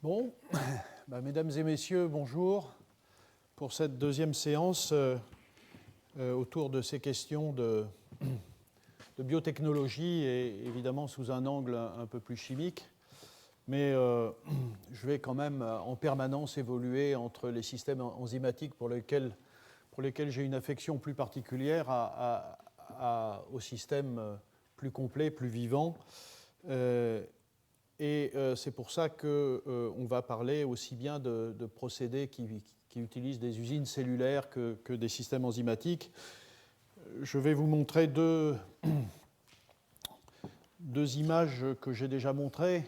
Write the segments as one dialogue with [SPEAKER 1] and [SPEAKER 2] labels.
[SPEAKER 1] Bon, mesdames et messieurs, bonjour pour cette deuxième séance autour de ces questions de biotechnologie et évidemment sous un angle un peu plus chimique. Mais je vais quand même en permanence évoluer entre les systèmes enzymatiques pour lesquels j'ai une affection plus particulière aux systèmes plus complets, plus vivants. Et c'est pour ça qu'on va parler aussi bien de procédés qui utilisent des usines cellulaires que des systèmes enzymatiques. Je vais vous montrer deux images que j'ai déjà montrées.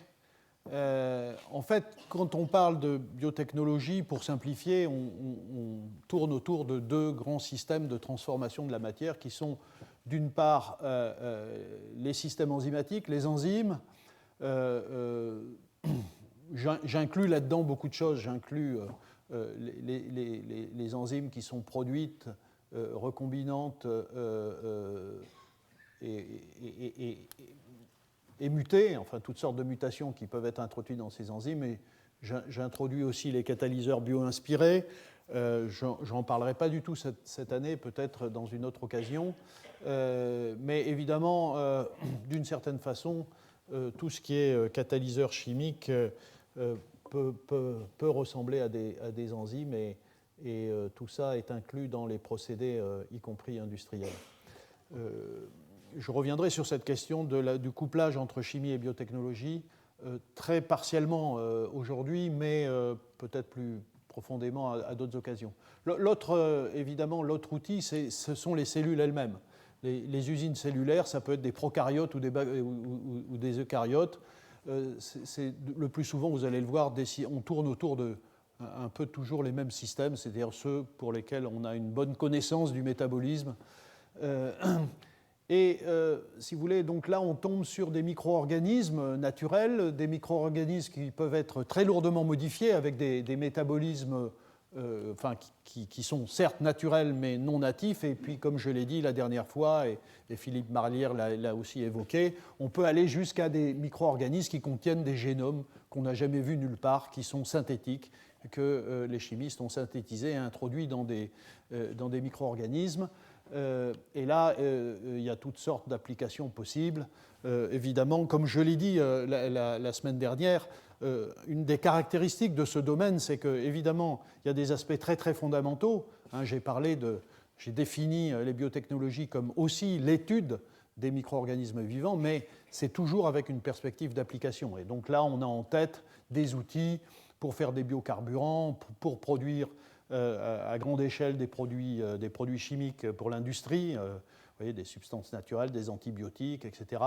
[SPEAKER 1] En fait, quand on parle de biotechnologie, pour simplifier, on tourne autour de deux grands systèmes de transformation de la matière qui sont d'une part les systèmes enzymatiques, les enzymes. J'inclus là-dedans beaucoup de choses. J'inclus les enzymes qui sont produites, recombinantes et mutées, enfin toutes sortes de mutations qui peuvent être introduites dans ces enzymes. Et j'introduis aussi les catalyseurs bio-inspirés. J'en parlerai pas du tout cette année, peut-être dans une autre occasion. Mais évidemment, d'une certaine façon, tout ce qui est catalyseur chimique peut ressembler à des enzymes et tout ça est inclus dans les procédés, y compris industriels. Je reviendrai sur cette question du couplage entre chimie et biotechnologie très partiellement aujourd'hui, mais peut-être plus profondément à d'autres occasions. Évidemment, l'autre outil, ce sont les cellules elles-mêmes. Les usines cellulaires, ça peut être des prokaryotes ou des eucaryotes. Le plus souvent, vous allez le voir, on tourne autour de un peu toujours les mêmes systèmes, c'est-à-dire ceux pour lesquels on a une bonne connaissance du métabolisme. Si vous voulez, donc là, on tombe sur des micro-organismes naturels, des micro-organismes qui peuvent être très lourdement modifiés avec des métabolismes qui sont certes naturels mais non natifs. Et puis, comme je l'ai dit la dernière fois, et Philippe Marlière l'a aussi évoqué, on peut aller jusqu'à des micro-organismes qui contiennent des génomes qu'on n'a jamais vus nulle part, qui sont synthétiques, que les chimistes ont synthétisés et introduits dans des micro-organismes. Et là, il y a toutes sortes d'applications possibles. Évidemment, comme je l'ai dit la semaine dernière, une des caractéristiques de ce domaine, c'est qu'évidemment, il y a des aspects très très fondamentaux. J'ai défini les biotechnologies comme aussi l'étude des micro-organismes vivants, mais c'est toujours avec une perspective d'application. Et donc là, on a en tête des outils pour faire des biocarburants, pour produire à grande échelle des produits chimiques pour l'industrie, vous voyez, des substances naturelles, des antibiotiques, etc.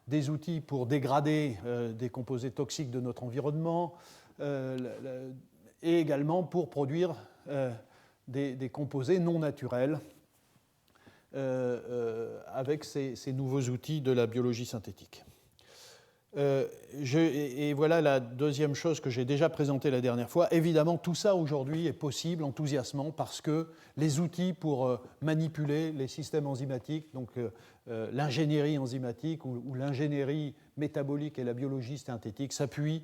[SPEAKER 1] Des outils pour dégrader des composés toxiques de notre environnement, et également pour produire des composés non naturels avec ces nouveaux outils de la biologie synthétique. Et voilà la deuxième chose que j'ai déjà présentée la dernière fois. Évidemment, tout ça aujourd'hui est possible, enthousiasmant, parce que les outils pour manipuler les systèmes enzymatiques, donc l'ingénierie enzymatique ou l'ingénierie métabolique et la biologie synthétique s'appuient.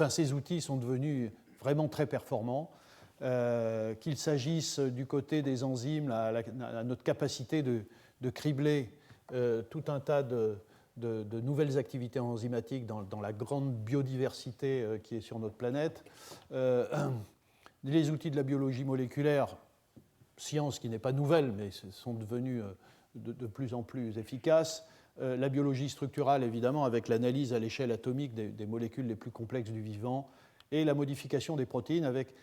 [SPEAKER 1] Ces outils sont devenus vraiment très performants. Qu'il s'agisse du côté des enzymes, à notre capacité de cribler tout un tas de nouvelles activités enzymatiques dans la grande biodiversité qui est sur notre planète. Les outils de la biologie moléculaire, science qui n'est pas nouvelle, mais sont devenus de plus en plus efficaces. La biologie structurale, évidemment, avec l'analyse à l'échelle atomique des molécules les plus complexes du vivant, et la modification des protéines avec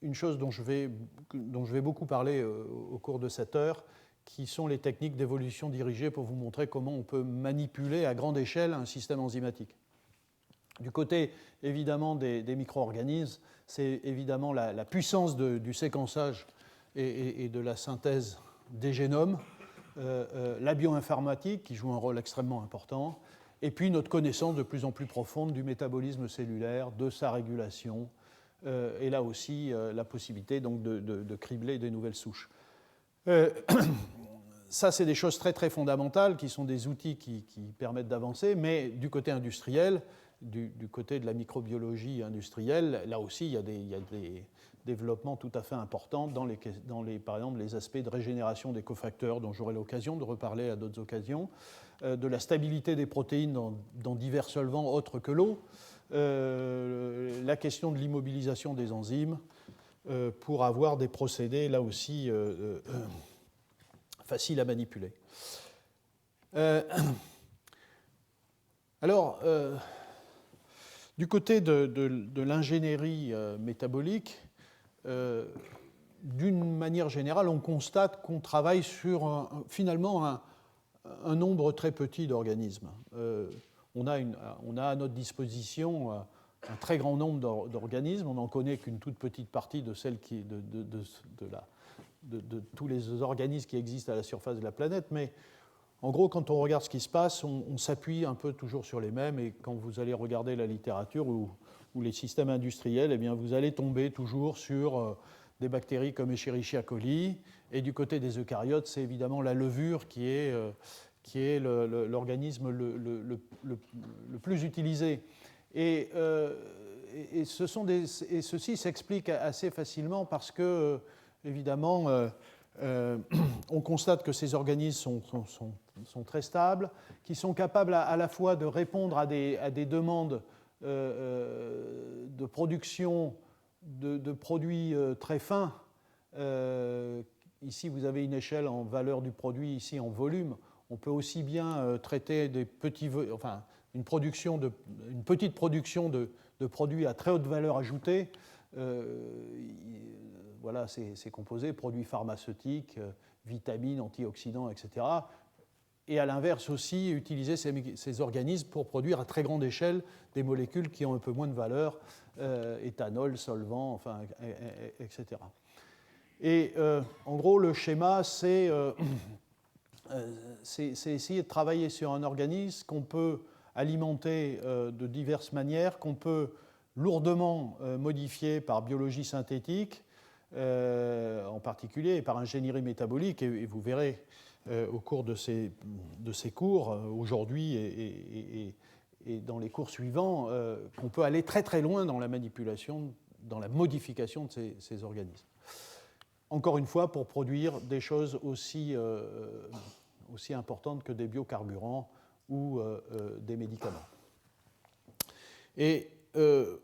[SPEAKER 1] une chose dont je vais beaucoup parler au cours de cette heure, qui sont les techniques d'évolution dirigée pour vous montrer comment on peut manipuler à grande échelle un système enzymatique. Du côté, évidemment, des micro-organismes, c'est évidemment la puissance du séquençage et de la synthèse des génomes, la bioinformatique, qui joue un rôle extrêmement important, et puis notre connaissance de plus en plus profonde du métabolisme cellulaire, de sa régulation, et là aussi la possibilité donc, de cribler des nouvelles souches. Ça, c'est des choses très, très fondamentales qui sont des outils qui permettent d'avancer, mais du côté industriel, du côté de la microbiologie industrielle, là aussi, il y a des développements tout à fait importants par exemple, les aspects de régénération des cofacteurs, dont j'aurai l'occasion de reparler à d'autres occasions, de la stabilité des protéines dans divers solvants autres que l'eau, la question de l'immobilisation des enzymes, pour avoir des procédés, là aussi, faciles à manipuler. Alors, du côté de l'ingénierie métabolique, d'une manière générale, on constate qu'on travaille sur finalement un nombre très petit d'organismes. On a à notre disposition un très grand nombre d'organismes. On n'en connaît qu'une toute petite partie de celles de tous les organismes qui existent à la surface de la planète, mais en gros, quand on regarde ce qui se passe, on s'appuie un peu toujours sur les mêmes, et quand vous allez regarder la littérature ou les systèmes industriels, eh bien, vous allez tomber toujours sur des bactéries comme Escherichia coli, et du côté des eucaryotes, c'est évidemment la levure qui est l'organisme le plus utilisé. Et ceci s'explique assez facilement parce que, évidemment, on constate que ces organismes sont très stables, qui sont capables à la fois de répondre à des demandes de production de produits très fins. Ici, vous avez une échelle en valeur du produit, ici en volume. On peut aussi bien traiter une petite production de produits à très haute valeur ajoutée. Voilà, ces composés, produits pharmaceutiques, vitamines, antioxydants, etc. Et à l'inverse aussi, utiliser ces organismes pour produire à très grande échelle des molécules qui ont un peu moins de valeur, éthanol, solvant, enfin, etc. Et en gros, le schéma, c'est essayer de travailler sur un organisme qu'on peut alimenter de diverses manières, qu'on peut lourdement modifier par biologie synthétique, en particulier, et par ingénierie métabolique, et vous verrez au cours de ces cours, aujourd'hui et dans les cours suivants, qu'on peut aller très très loin dans la manipulation, dans la modification de ces organismes. Encore une fois, pour produire des choses aussi importantes que des biocarburants ou des médicaments. Et ce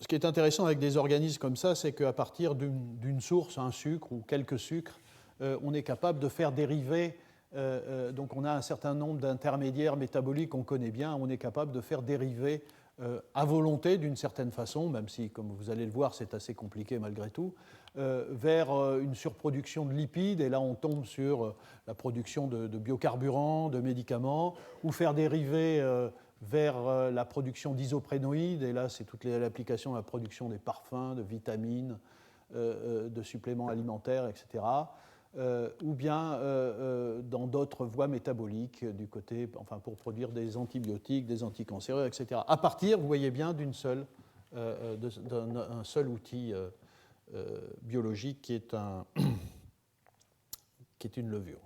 [SPEAKER 1] qui est intéressant avec des organismes comme ça, c'est qu'à partir d'une source, un sucre ou quelques sucres, on est capable de faire dériver, donc on a un certain nombre d'intermédiaires métaboliques qu'on connaît bien, on est capable de faire dériver à volonté d'une certaine façon, même si, comme vous allez le voir, c'est assez compliqué malgré tout, vers une surproduction de lipides, et là on tombe sur la production de biocarburants, de médicaments, ou faire dériver vers la production d'isoprénoïdes, et là c'est toute l'application à la production des parfums, de vitamines, de suppléments alimentaires, etc. Ou bien dans d'autres voies métaboliques du côté, enfin pour produire des antibiotiques, des anticancéreux, etc. À partir, vous voyez bien, d'un seul outil biologique qui est une levure.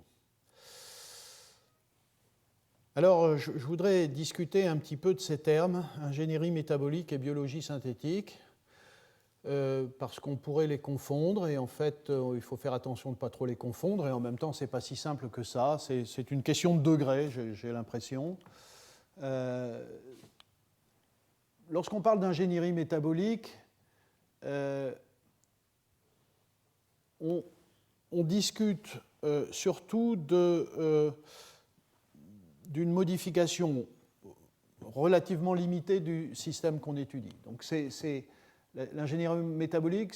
[SPEAKER 1] Alors, je voudrais discuter un petit peu de ces termes, ingénierie métabolique et biologie synthétique, parce qu'on pourrait les confondre, et en fait, il faut faire attention de ne pas trop les confondre, et en même temps, ce n'est pas si simple que ça, c'est une question de degré, j'ai l'impression. Lorsqu'on parle d'ingénierie métabolique, on discute surtout d'une modification relativement limitée du système qu'on étudie. Donc l'ingénierie métabolique,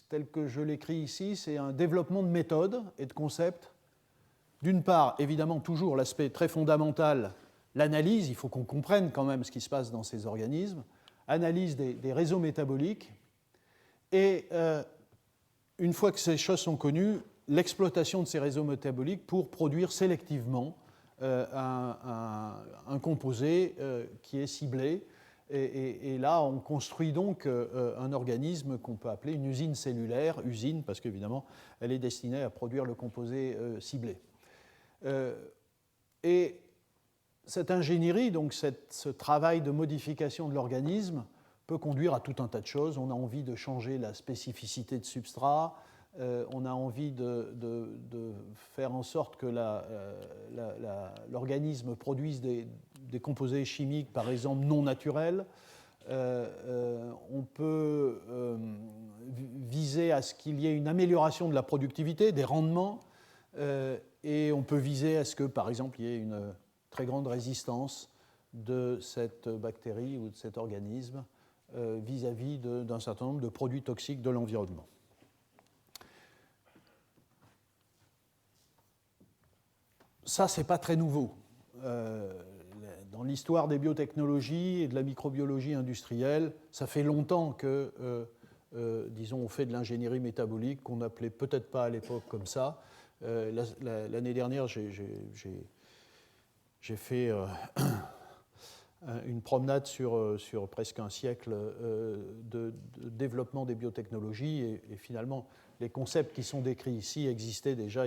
[SPEAKER 1] tel que je l'écris ici, c'est un développement de méthodes et de concepts. D'une part, évidemment, toujours l'aspect très fondamental, l'analyse, il faut qu'on comprenne quand même ce qui se passe dans ces organismes, analyse des réseaux métaboliques, et une fois que ces choses sont connues, l'exploitation de ces réseaux métaboliques pour produire sélectivement un composé qui est ciblé. Et là, on construit donc un organisme qu'on peut appeler une usine cellulaire, usine parce qu'évidemment, elle est destinée à produire le composé ciblé. Et cette ingénierie, donc ce travail de modification de l'organisme, peut conduire à tout un tas de choses. On a envie de changer la spécificité de substrat, on a envie de faire en sorte que l'organisme produise des composés chimiques, par exemple, non naturels. On peut viser à ce qu'il y ait une amélioration de la productivité, des rendements, et on peut viser à ce que, par exemple, il y ait une très grande résistance de cette bactérie ou de cet organisme vis-à-vis d'un certain nombre de produits toxiques de l'environnement. Ça, ce n'est pas très nouveau. Dans l'histoire des biotechnologies et de la microbiologie industrielle, ça fait longtemps que, disons, on fait de l'ingénierie métabolique, qu'on n'appelait peut-être pas à l'époque comme ça. L'année dernière, j'ai fait une promenade sur presque un siècle de développement des biotechnologies et finalement, les concepts qui sont décrits ici existaient déjà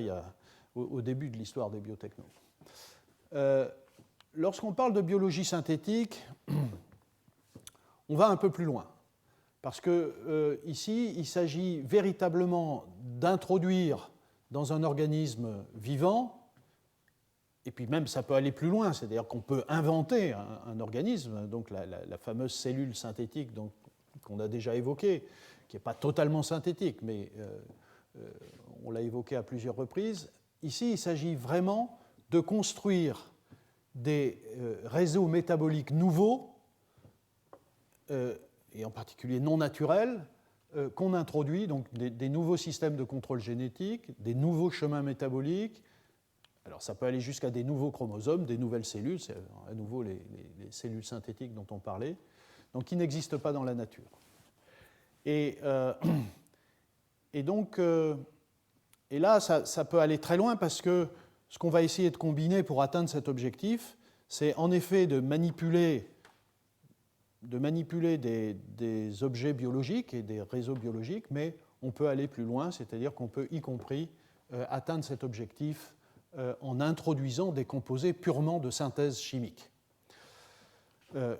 [SPEAKER 1] au début de l'histoire des biotechnos. Lorsqu'on parle de biologie synthétique, on va un peu plus loin. Parce que ici, il s'agit véritablement d'introduire dans un organisme vivant, et puis même ça peut aller plus loin, c'est-à-dire qu'on peut inventer un organisme, donc la fameuse cellule synthétique qu'on a déjà évoquée, qui n'est pas totalement synthétique, mais on l'a évoquée à plusieurs reprises. Ici, il s'agit vraiment de construire des réseaux métaboliques nouveaux, et en particulier non naturels, qu'on introduit, donc des nouveaux systèmes de contrôle génétique, des nouveaux chemins métaboliques. Alors ça peut aller jusqu'à des nouveaux chromosomes, des nouvelles cellules, c'est à nouveau les cellules synthétiques dont on parlait, donc qui n'existent pas dans la nature. Et là, ça peut aller très loin parce que ce qu'on va essayer de combiner pour atteindre cet objectif, c'est en effet de manipuler des objets biologiques et des réseaux biologiques, mais on peut aller plus loin, c'est-à-dire qu'on peut y compris atteindre cet objectif en introduisant des composés purement de synthèse chimique.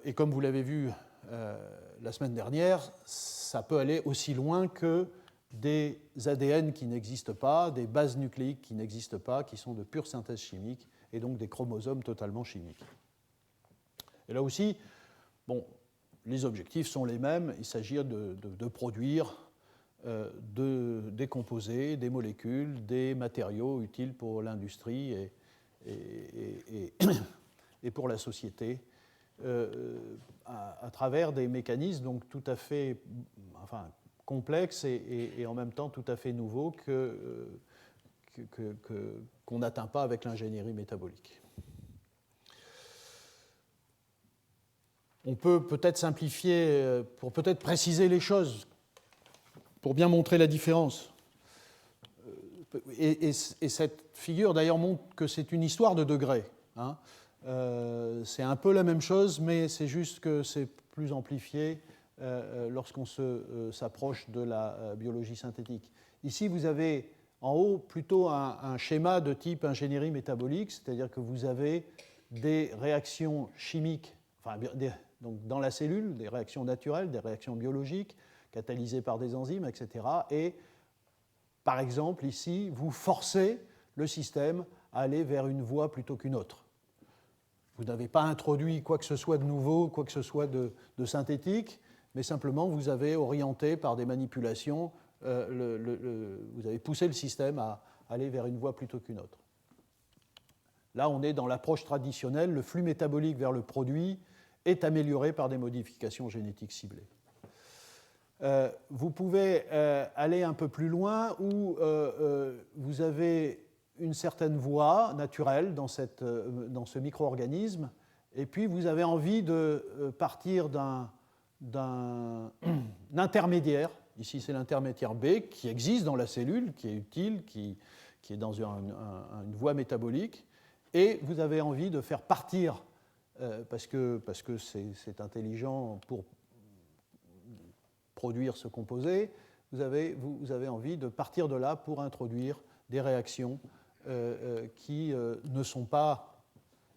[SPEAKER 1] Et comme vous l'avez vu la semaine dernière, ça peut aller aussi loin que des ADN qui n'existent pas, des bases nucléiques qui n'existent pas, qui sont de pure synthèse chimique, et donc des chromosomes totalement chimiques. Et là aussi, bon, les objectifs sont les mêmes, il s'agit de produire des composés, des molécules, des matériaux utiles pour l'industrie et pour la société, à travers des mécanismes donc tout à fait complexes et en même temps tout à fait nouveaux qu'on n'atteint pas avec l'ingénierie métabolique. On peut peut-être simplifier, pour peut-être préciser les choses, pour bien montrer la différence. Et cette figure, d'ailleurs, montre que c'est une histoire de degrés. Hein. C'est un peu la même chose, mais c'est juste que c'est plus amplifié lorsqu'on s'approche de la biologie synthétique. Ici, vous avez en haut plutôt un schéma de type ingénierie métabolique, c'est-à-dire que vous avez des réactions chimiques, donc dans la cellule, des réactions naturelles, des réactions biologiques, catalysées par des enzymes, etc. Et, par exemple, ici, vous forcez le système à aller vers une voie plutôt qu'une autre. Vous n'avez pas introduit quoi que ce soit de nouveau, quoi que ce soit de synthétique, mais simplement vous avez orienté par des manipulations, vous avez poussé le système à aller vers une voie plutôt qu'une autre. Là, on est dans l'approche traditionnelle, le flux métabolique vers le produit est amélioré par des modifications génétiques ciblées. Vous pouvez aller un peu plus loin où vous avez une certaine voie naturelle dans ce micro-organisme, et puis vous avez envie de partir d'un intermédiaire, ici c'est l'intermédiaire B, qui existe dans la cellule, qui est utile, qui est dans une voie métabolique, et vous avez envie de faire partir, parce que c'est intelligent pour produire ce composé, vous avez envie de partir de là pour introduire des réactions qui ne sont pas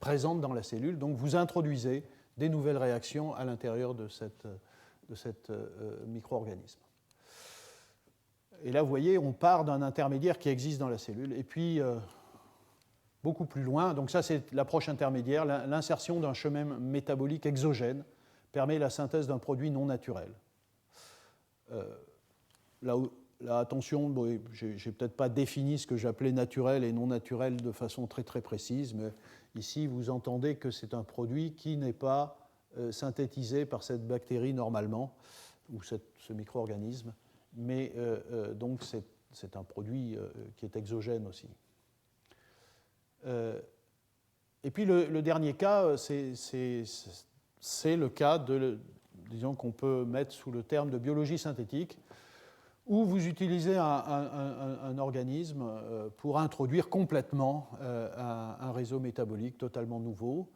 [SPEAKER 1] présente dans la cellule. Donc vous introduisez des nouvelles réactions à l'intérieur de cet micro-organisme. Et là, vous voyez, on part d'un intermédiaire qui existe dans la cellule. Et puis, beaucoup plus loin, donc ça c'est l'approche intermédiaire, l'insertion d'un chemin métabolique exogène permet la synthèse d'un produit non naturel. Là, attention, bon, je n'ai peut-être pas défini ce que j'appelais naturel et non naturel de façon très très précise, mais ici vous entendez que c'est un produit qui n'est pas synthétisé par cette bactérie normalement, ou ce micro-organisme, mais donc c'est un produit qui est exogène aussi. Et puis le dernier cas, c'est le cas disons qu'on peut mettre sous le terme de biologie synthétique, où vous utilisez un organisme pour introduire complètement un réseau métabolique totalement nouveau.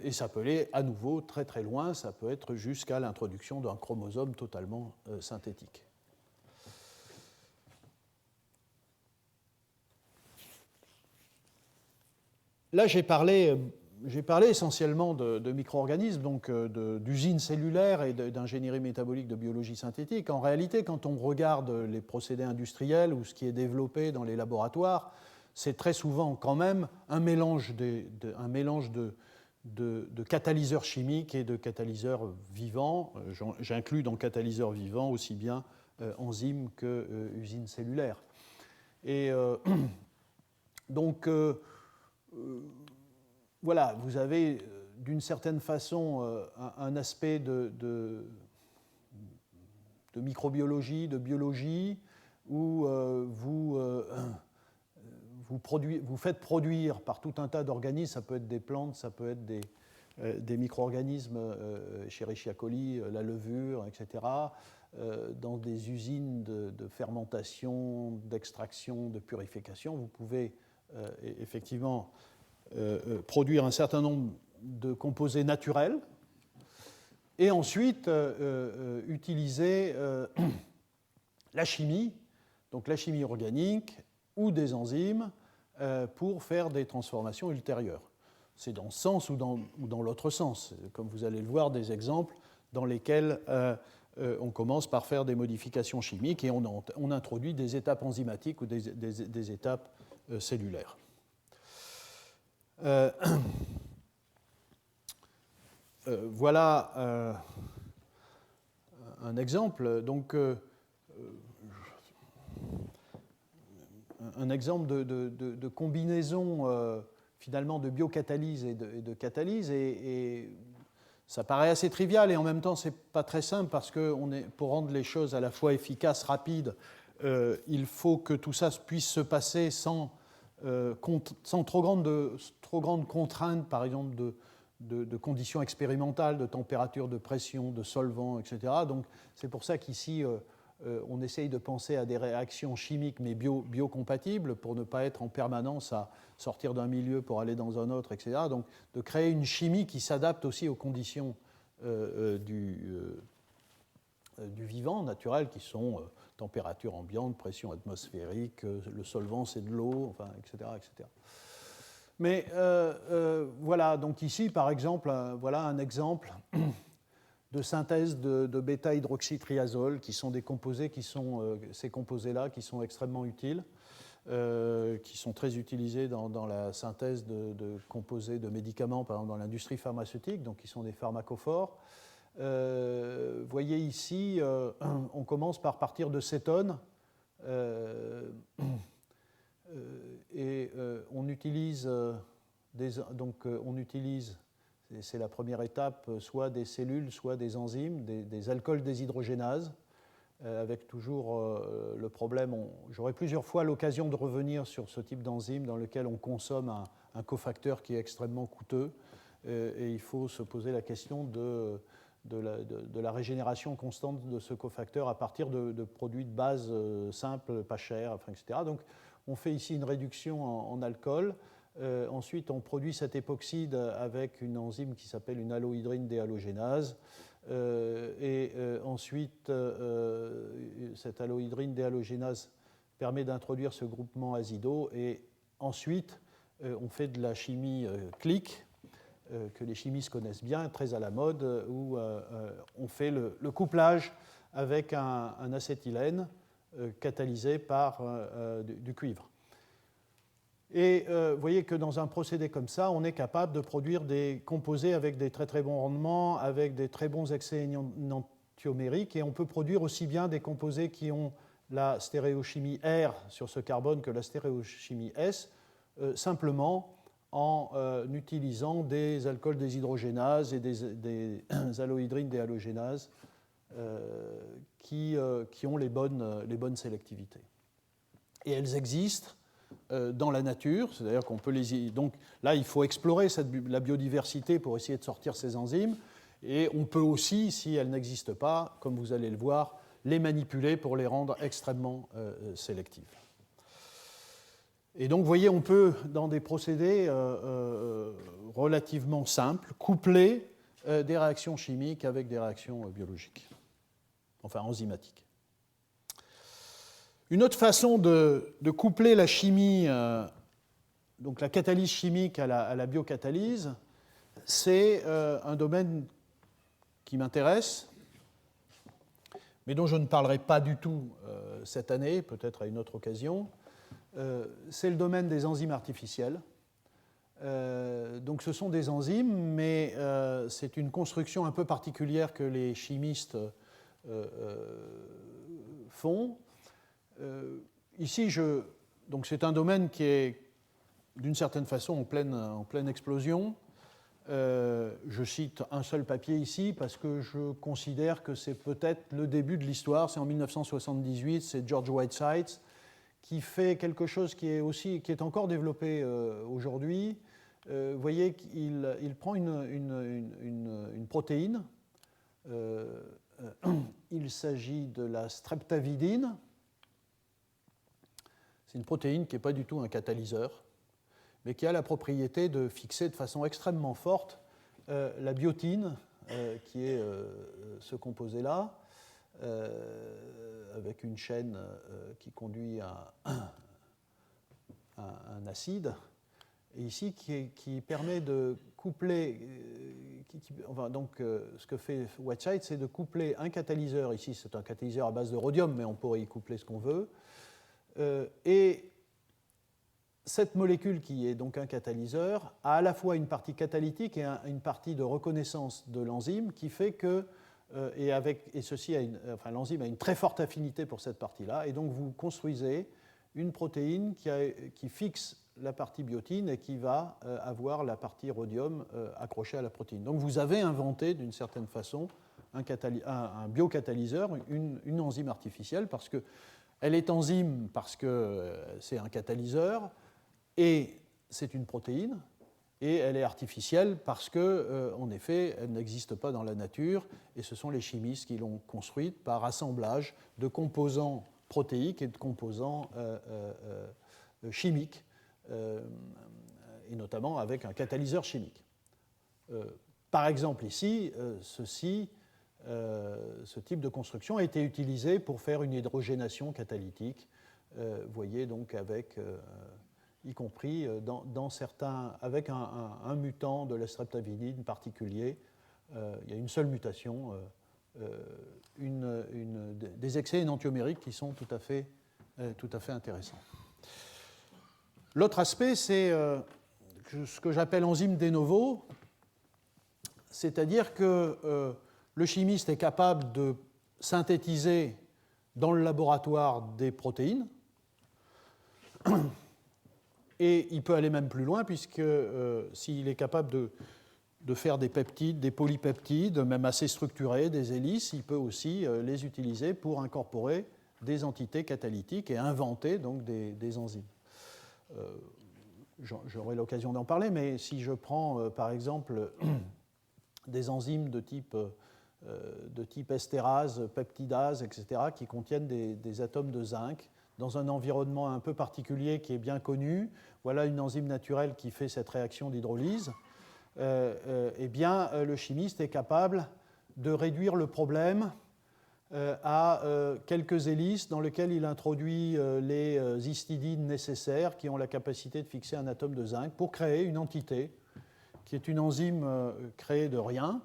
[SPEAKER 1] Et ça peut aller à nouveau très très loin, ça peut être jusqu'à l'introduction d'un chromosome totalement synthétique. Là, j'ai parlé essentiellement de micro-organismes, donc d'usines cellulaires et d'ingénierie métabolique de biologie synthétique. En réalité, quand on regarde les procédés industriels ou ce qui est développé dans les laboratoires, c'est très souvent quand même un mélange de catalyseurs chimiques et de catalyseurs vivants. J'inclus dans catalyseurs vivants aussi bien enzymes que usines cellulaires. Et donc, voilà, vous avez d'une certaine façon un aspect de microbiologie, de biologie, où vous faites produire par tout un tas d'organismes, ça peut être des plantes, ça peut être des micro-organismes, Escherichia coli, la levure, etc., dans des usines de fermentation, d'extraction, de purification. Vous pouvez effectivement produire un certain nombre de composés naturels et ensuite utiliser la chimie, donc la chimie organique ou des enzymes pour faire des transformations ultérieures. C'est dans ce sens ou dans l'autre sens. Comme vous allez le voir, des exemples dans lesquels on commence par faire des modifications chimiques et on introduit des étapes enzymatiques ou des étapes cellulaires. Voilà un exemple. Donc, un exemple de combinaison finalement de biocatalyse et de catalyse. Et ça paraît assez trivial et en même temps, ce n'est pas très simple parce que pour rendre les choses à la fois efficaces, rapides, il faut que tout ça puisse se passer sans trop grandes contraintes, par exemple de conditions expérimentales, de température, de pression, de solvants, etc. Donc c'est pour ça qu'ici, on essaye de penser à des réactions chimiques mais biocompatibles pour ne pas être en permanence à sortir d'un milieu pour aller dans un autre, etc. Donc de créer une chimie qui s'adapte aussi aux conditions du vivant naturel qui sont température ambiante, pression atmosphérique, le solvant c'est de l'eau, enfin, etc., etc. Mais voilà, donc ici par exemple, voilà un exemple de synthèse de bêta-hydroxytriazole, qui sont des composés ces composés-là qui sont extrêmement utiles, qui sont très utilisés dans la synthèse de composés de médicaments, par exemple dans l'industrie pharmaceutique, donc qui sont des pharmacophores. Vous voyez ici, on commence par partir de cétone et on utilise c'est la première étape, soit des cellules, soit des enzymes, des alcools déshydrogénases, avec toujours le problème, j'aurai plusieurs fois l'occasion de revenir sur ce type d'enzyme dans lequel on consomme un cofacteur qui est extrêmement coûteux, et il faut se poser la question de la régénération constante de ce cofacteur à partir de produits de base simples, pas chers, enfin, etc. Donc on fait ici une réduction en alcool. Ensuite, on produit cet époxyde avec une enzyme qui s'appelle une allohydrine déhalogénase. Ensuite, cette allohydrine déhalogénase permet d'introduire ce groupement azido. Et ensuite, on fait de la chimie clique, que les chimistes connaissent bien, très à la mode, où on fait le couplage avec un acétylène catalysé par du cuivre. Et vous voyez que dans un procédé comme ça, on est capable de produire des composés avec des très très bons rendements, avec des très bons excès énantiomériques, et on peut produire aussi bien des composés qui ont la stéréochimie R sur ce carbone que la stéréochimie S, simplement en utilisant des alcools déshydrogénases et des allohydrines déhalogénases qui ont les bonnes sélectivités. Et elles existent dans la nature, c'est-à-dire qu'on peut les... Donc là, il faut explorer la biodiversité pour essayer de sortir ces enzymes, et on peut aussi, si elles n'existent pas, comme vous allez le voir, les manipuler pour les rendre extrêmement sélectives. Et donc, vous voyez, on peut, dans des procédés relativement simples, coupler des réactions chimiques avec des réactions biologiques, enfin enzymatiques. Une autre façon de coupler la chimie, donc la catalyse chimique à la biocatalyse, c'est un domaine qui m'intéresse, mais dont je ne parlerai pas du tout cette année, peut-être à une autre occasion. C'est le domaine des enzymes artificielles. Donc ce sont des enzymes, mais c'est une construction un peu particulière que les chimistes font. Ici, donc c'est un domaine qui est d'une certaine façon en pleine explosion. Je cite un seul papier ici parce que je considère que c'est peut-être le début de l'histoire. C'est en 1978, c'est George Whitesides qui fait quelque chose qui est encore développé aujourd'hui. Vous voyez qu'il prend une protéine. Il s'agit de la streptavidine. C'est une protéine qui n'est pas du tout un catalyseur, mais qui a la propriété de fixer de façon extrêmement forte la biotine, qui est ce composé-là, avec une chaîne qui conduit à un acide, et ici qui permet de coupler, ce que fait Whitesides, c'est de coupler un catalyseur, ici c'est un catalyseur à base de rhodium, mais on pourrait y coupler ce qu'on veut, et cette molécule qui est donc un catalyseur a à la fois une partie catalytique et une partie de reconnaissance de l'enzyme qui fait que, l'enzyme a une très forte affinité pour cette partie-là, et donc vous construisez une protéine qui fixe la partie biotine et qui va avoir la partie rhodium accrochée à la protéine. Donc vous avez inventé d'une certaine façon un biocatalyseur, une enzyme artificielle, parce qu'elle est enzyme parce que c'est un catalyseur, et c'est une protéine, et elle est artificielle parce que, en effet, elle n'existe pas dans la nature, et ce sont les chimistes qui l'ont construite par assemblage de composants protéiques et de composants chimiques, et notamment avec un catalyseur chimique. Par exemple, ici, ce type de construction a été utilisé pour faire une hydrogénation catalytique, vous voyez, donc avec... y compris dans certains, avec un mutant de la streptavidine particulier. Il y a une seule mutation, des excès énantiomériques qui sont tout à fait intéressants. L'autre aspect, c'est ce que j'appelle enzyme de novo, c'est-à-dire que le chimiste est capable de synthétiser dans le laboratoire des protéines, et il peut aller même plus loin, puisque s'il est capable de faire des peptides, des polypeptides, même assez structurés, des hélices, il peut aussi les utiliser pour incorporer des entités catalytiques et inventer donc des enzymes. J'aurai l'occasion d'en parler, mais si je prends par exemple des enzymes de type estérase, peptidase, etc., qui contiennent des atomes de zinc, dans un environnement un peu particulier qui est bien connu, voilà une enzyme naturelle qui fait cette réaction d'hydrolyse, eh bien, le chimiste est capable de réduire le problème a quelques hélices dans lesquelles il introduit les histidines nécessaires qui ont la capacité de fixer un atome de zinc pour créer une entité qui est une enzyme créée de rien,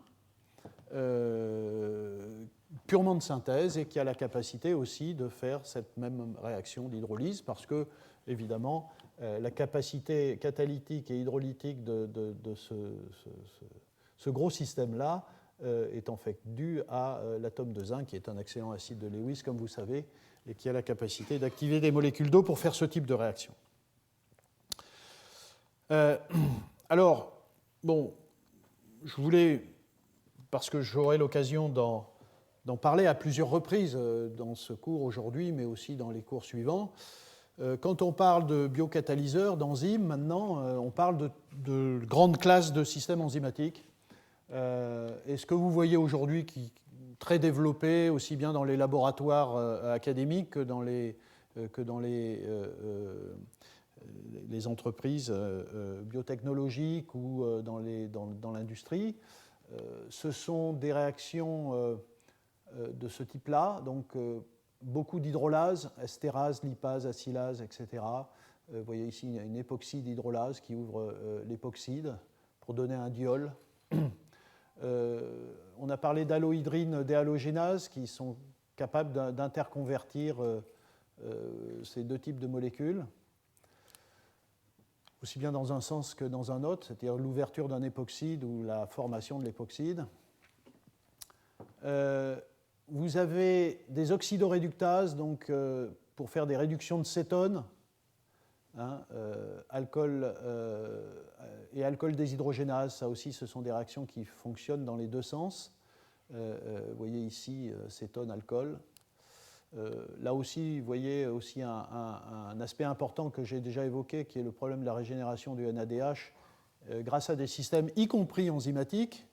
[SPEAKER 1] purement de synthèse, et qui a la capacité aussi de faire cette même réaction d'hydrolyse parce que, évidemment, la capacité catalytique et hydrolytique de ce gros système-là est en fait due à l'atome de zinc, qui est un excellent acide de Lewis, comme vous savez, et qui a la capacité d'activer des molécules d'eau pour faire ce type de réaction. Alors, bon, je voulais, parce que j'aurai l'occasion d'en parler à plusieurs reprises dans ce cours aujourd'hui, mais aussi dans les cours suivants. Quand on parle de biocatalyseurs, d'enzymes, maintenant, on parle de grandes classes de systèmes enzymatiques. Et ce que vous voyez aujourd'hui, qui est très développé, aussi bien dans les laboratoires académiques que dans les entreprises biotechnologiques ou dans l'industrie, ce sont des réactions de ce type-là, donc beaucoup d'hydrolase, estérase, lipase, acylase, etc. Vous voyez ici, il y a une époxyde hydrolase qui ouvre l'époxyde pour donner un diol. On a parlé d'allohydrine déhalogénase qui sont capables d'interconvertir ces deux types de molécules, aussi bien dans un sens que dans un autre, c'est-à-dire l'ouverture d'un époxyde ou la formation de l'époxyde. Vous avez des oxydoréductases donc, pour faire des réductions de cétones, alcool et alcool déshydrogénase, ça aussi, ce sont des réactions qui fonctionnent dans les deux sens. Vous voyez ici cétone, alcool. Là aussi, vous voyez aussi un aspect important que j'ai déjà évoqué, qui est le problème de la régénération du NADH grâce à des systèmes, y compris enzymatiques.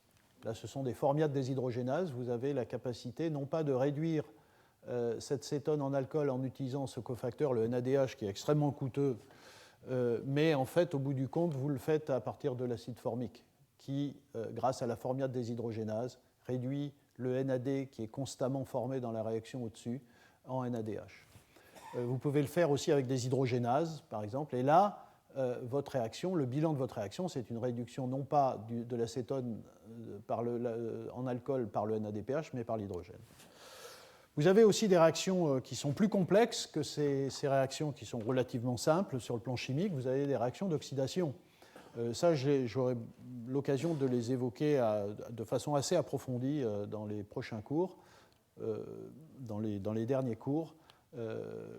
[SPEAKER 1] Là, ce sont des formiates déshydrogénases. Vous avez la capacité non pas de réduire cette cétone en alcool en utilisant ce cofacteur, le NADH, qui est extrêmement coûteux, mais en fait, au bout du compte, vous le faites à partir de l'acide formique, qui, grâce à la formiate déshydrogénase, réduit le NAD qui est constamment formé dans la réaction au-dessus en NADH. Vous pouvez le faire aussi avec des hydrogénases, par exemple, et là, votre réaction, le bilan de votre réaction, c'est une réduction non pas de l'acétone en alcool par le NADPH, mais par l'hydrogène. Vous avez aussi des réactions qui sont plus complexes que ces réactions qui sont relativement simples sur le plan chimique. Vous avez des réactions d'oxydation. Ça, j'aurai l'occasion de les évoquer de façon assez approfondie dans les prochains cours, dans les derniers cours,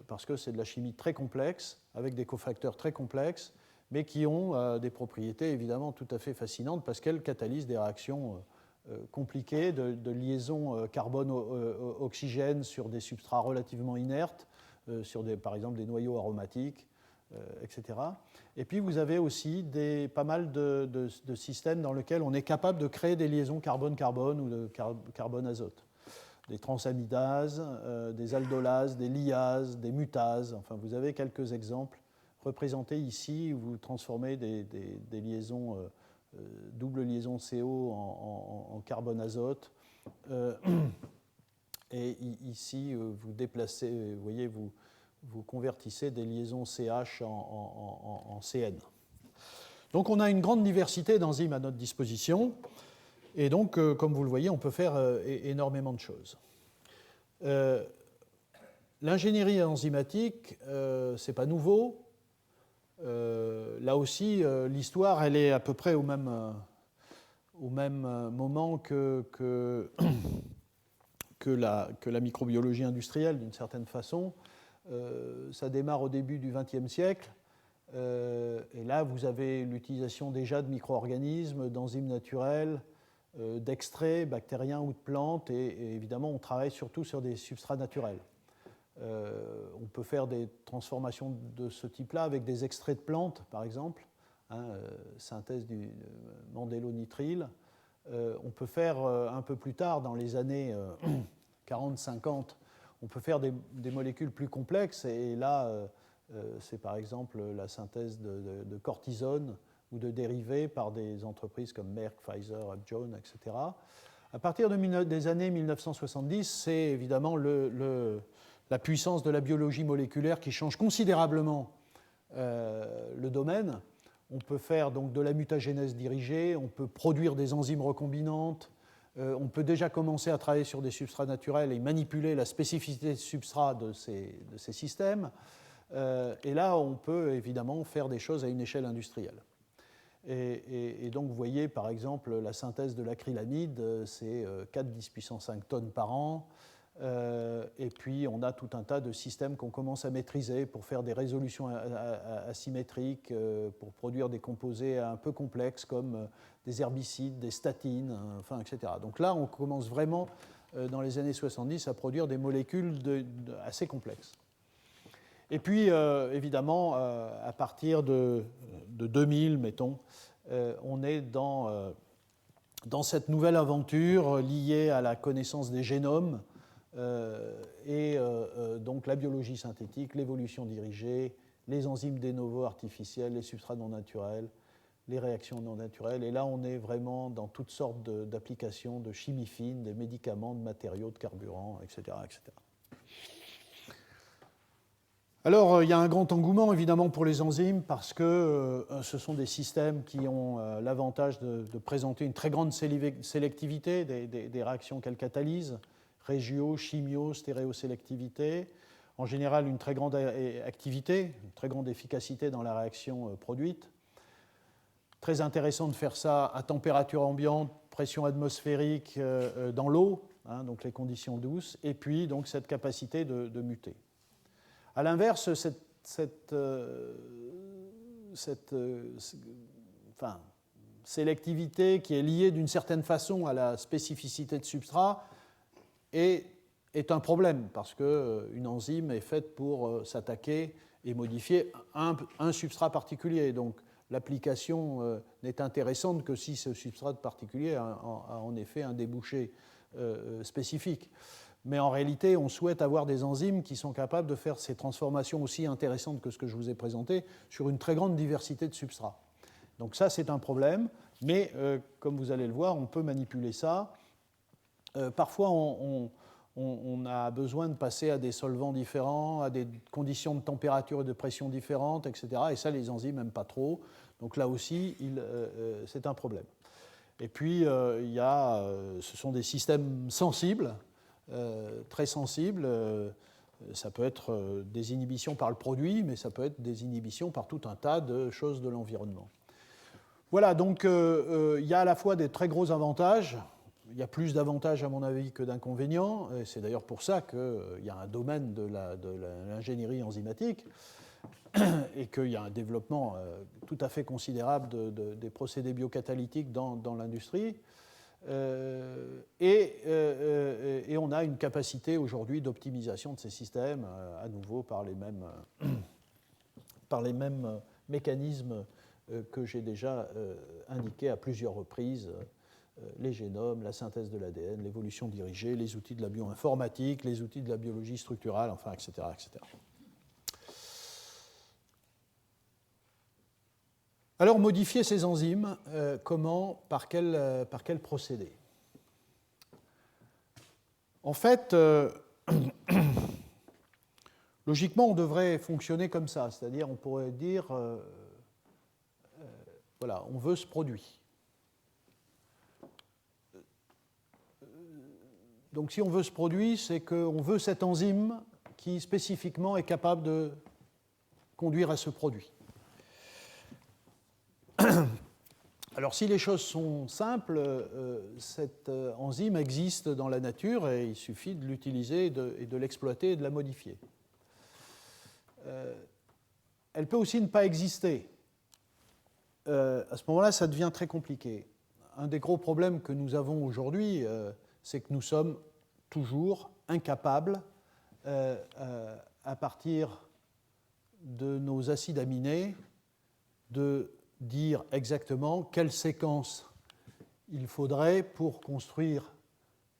[SPEAKER 1] parce que c'est de la chimie très complexe, avec des cofacteurs très complexes, mais qui ont des propriétés évidemment tout à fait fascinantes, parce qu'elles catalysent des réactions compliquées de liaison carbone-oxygène sur des substrats relativement inertes, sur par exemple des noyaux aromatiques, etc. Et puis vous avez aussi pas mal de systèmes dans lesquels on est capable de créer des liaisons carbone-carbone ou de carbone-azote. Des transamidases, des aldolases, des liases, des mutases. Enfin, vous avez quelques exemples représentés ici où vous transformez des liaisons, double liaison CO en carbone-azote. Et ici, vous déplacez, vous voyez, vous convertissez des liaisons CH en CN. Donc on a une grande diversité d'enzymes à notre disposition. Et donc, comme vous le voyez, on peut faire énormément de choses. L'ingénierie enzymatique, ce n'est pas nouveau. Là aussi, l'histoire, elle est à peu près au même moment que la microbiologie industrielle, d'une certaine façon. Ça démarre au début du XXe siècle. Et là, vous avez l'utilisation déjà de micro-organismes, d'enzymes naturelles, d'extraits bactériens ou de plantes, et évidemment, on travaille surtout sur des substrats naturels. On peut faire des transformations de ce type-là avec des extraits de plantes, par exemple, synthèse du mandélonitrile. On peut faire un peu plus tard, dans les années 40-50, on peut faire des molécules plus complexes, et là, c'est par exemple la synthèse de cortisone ou de dérivés par des entreprises comme Merck, Pfizer, Upjohn, etc. À partir des années 1970, c'est évidemment la puissance de la biologie moléculaire qui change considérablement le domaine. On peut faire donc de la mutagénèse dirigée, on peut produire des enzymes recombinantes, on peut déjà commencer à travailler sur des substrats naturels et manipuler la spécificité de substrat de ces systèmes. Et là, on peut évidemment faire des choses à une échelle industrielle. Et donc, vous voyez, par exemple, la synthèse de l'acrylamide, c'est 4 10 puissance 5 tonnes par an. Et puis, on a tout un tas de systèmes qu'on commence à maîtriser pour faire des résolutions asymétriques, pour produire des composés un peu complexes comme des herbicides, des statines, enfin, etc. Donc là, on commence vraiment, dans les années 70, à produire des molécules assez complexes. Et puis, évidemment, à partir de 2000, mettons, on est dans cette nouvelle aventure liée à la connaissance des génomes et donc la biologie synthétique, l'évolution dirigée, les enzymes de novo artificiels, les substrats non naturels, les réactions non naturelles. Et là, on est vraiment dans toutes sortes d'applications de chimie fine, des médicaments, de matériaux, de carburants, etc., etc. Alors, il y a un grand engouement, évidemment, pour les enzymes parce que ce sont des systèmes qui ont l'avantage de présenter une très grande sélectivité des réactions qu'elles catalysent, régio, chimio, stéréosélectivité, en général une très grande activité, une très grande efficacité dans la réaction produite. Très intéressant de faire ça à température ambiante, pression atmosphérique dans l'eau, donc les conditions douces, et puis donc cette capacité de muter. À l'inverse, cette sélectivité qui est liée d'une certaine façon à la spécificité de substrat est un problème parce qu'une enzyme est faite pour s'attaquer et modifier un substrat particulier. Donc l'application n'est intéressante que si ce substrat particulier a en effet un débouché spécifique. Mais en réalité, on souhaite avoir des enzymes qui sont capables de faire ces transformations aussi intéressantes que ce que je vous ai présenté sur une très grande diversité de substrats. Donc ça, c'est un problème, mais comme vous allez le voir, on peut manipuler ça. Parfois, on a besoin de passer à des solvants différents, à des conditions de température et de pression différentes, etc. Et ça, les enzymes n'aiment pas trop. Donc là aussi, c'est un problème. Et puis, ce sont des systèmes sensibles, très sensibles. Ça peut être des inhibitions par le produit, mais ça peut être des inhibitions par tout un tas de choses de l'environnement. Voilà, donc il y a à la fois des très gros avantages. Il y a plus d'avantages, à mon avis, que d'inconvénients. Et c'est d'ailleurs pour ça qu'il y a un domaine de l'ingénierie enzymatique et qu'il y a un développement tout à fait considérable des procédés biocatalytiques dans l'industrie. Et on a une capacité aujourd'hui d'optimisation de ces systèmes, à nouveau par les mêmes mécanismes que j'ai déjà indiqués à plusieurs reprises, les génomes, la synthèse de l'ADN, l'évolution dirigée, les outils de la bioinformatique, les outils de la biologie structurale, enfin, etc., etc. Alors, modifier ces enzymes, comment, par quel procédé? En fait, logiquement, on devrait fonctionner comme ça, c'est-à-dire on pourrait dire, voilà, on veut ce produit. Donc, si on veut ce produit, c'est qu'on veut cette enzyme qui spécifiquement est capable de conduire à ce produit. Alors, si les choses sont simples, cette enzyme existe dans la nature et il suffit de l'utiliser et de l'exploiter et de la modifier. Elle peut aussi ne pas exister. À ce moment-là, ça devient très compliqué. Un des gros problèmes que nous avons aujourd'hui, c'est que nous sommes toujours incapables, à partir de nos acides aminés, de dire exactement quelle séquence il faudrait pour construire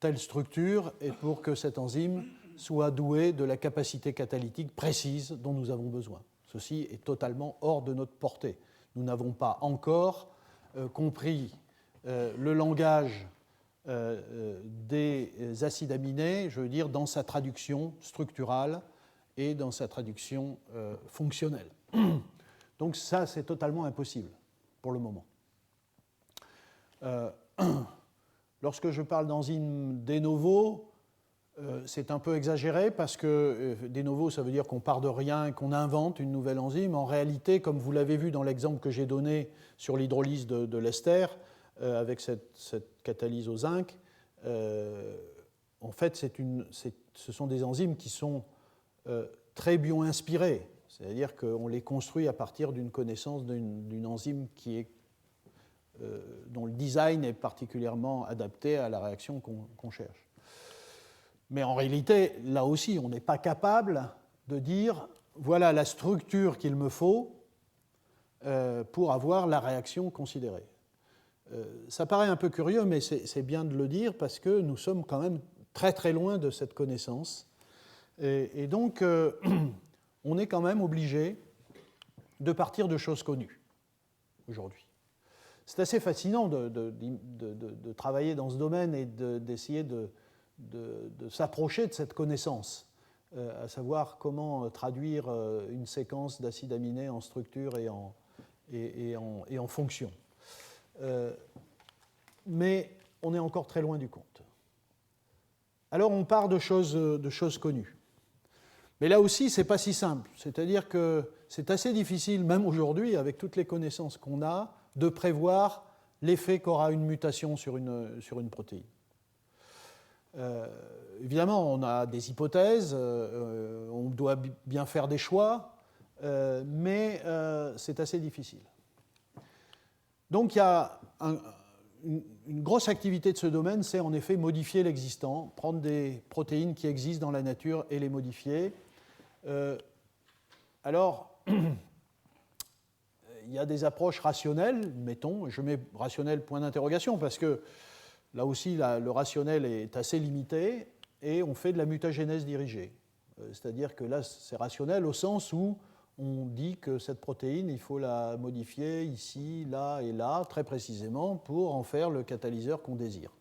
[SPEAKER 1] telle structure et pour que cette enzyme soit douée de la capacité catalytique précise dont nous avons besoin. Ceci est totalement hors de notre portée. Nous n'avons pas encore compris le langage des acides aminés, je veux dire, dans sa traduction structurale et dans sa traduction fonctionnelle. Donc ça, c'est totalement impossible pour le moment. Lorsque je parle d'enzymes de novo, c'est un peu exagéré parce que de novo, ça veut dire qu'on part de rien et qu'on invente une nouvelle enzyme. En réalité, comme vous l'avez vu dans l'exemple que j'ai donné sur l'hydrolyse de l'ester, avec cette catalyse au zinc, en fait, ce sont des enzymes qui sont très bio-inspirées. C'est-à-dire qu'on les construit à partir d'une connaissance d'une enzyme dont le design est particulièrement adapté à la réaction qu'on cherche. Mais en réalité, là aussi, on n'est pas capable de dire voilà la structure qu'il me faut pour avoir la réaction considérée. Ça paraît un peu curieux, mais c'est bien de le dire parce que nous sommes quand même très très loin de cette connaissance. Et donc, on est quand même obligé de partir de choses connues aujourd'hui. C'est assez fascinant de travailler dans ce domaine et d'essayer de s'approcher de cette connaissance, à savoir comment traduire une séquence d'acides aminés en structure et en fonction. Mais on est encore très loin du compte. Alors on part de choses connues. Mais là aussi, ce n'est pas si simple. C'est-à-dire que c'est assez difficile, même aujourd'hui, avec toutes les connaissances qu'on a, de prévoir l'effet qu'aura une mutation sur une protéine. Évidemment, on a des hypothèses, on doit bien faire des choix, mais c'est assez difficile. Donc il y a une grosse activité de ce domaine, c'est en effet modifier l'existant, prendre des protéines qui existent dans la nature et les modifier. Alors, il y a des approches rationnelles, mettons, je mets rationnel point d'interrogation parce que là aussi, le rationnel est assez limité et on fait de la mutagénèse dirigée. C'est-à-dire que là, c'est rationnel au sens où on dit que cette protéine, il faut la modifier ici, là et là, très précisément, pour en faire le catalyseur qu'on désire.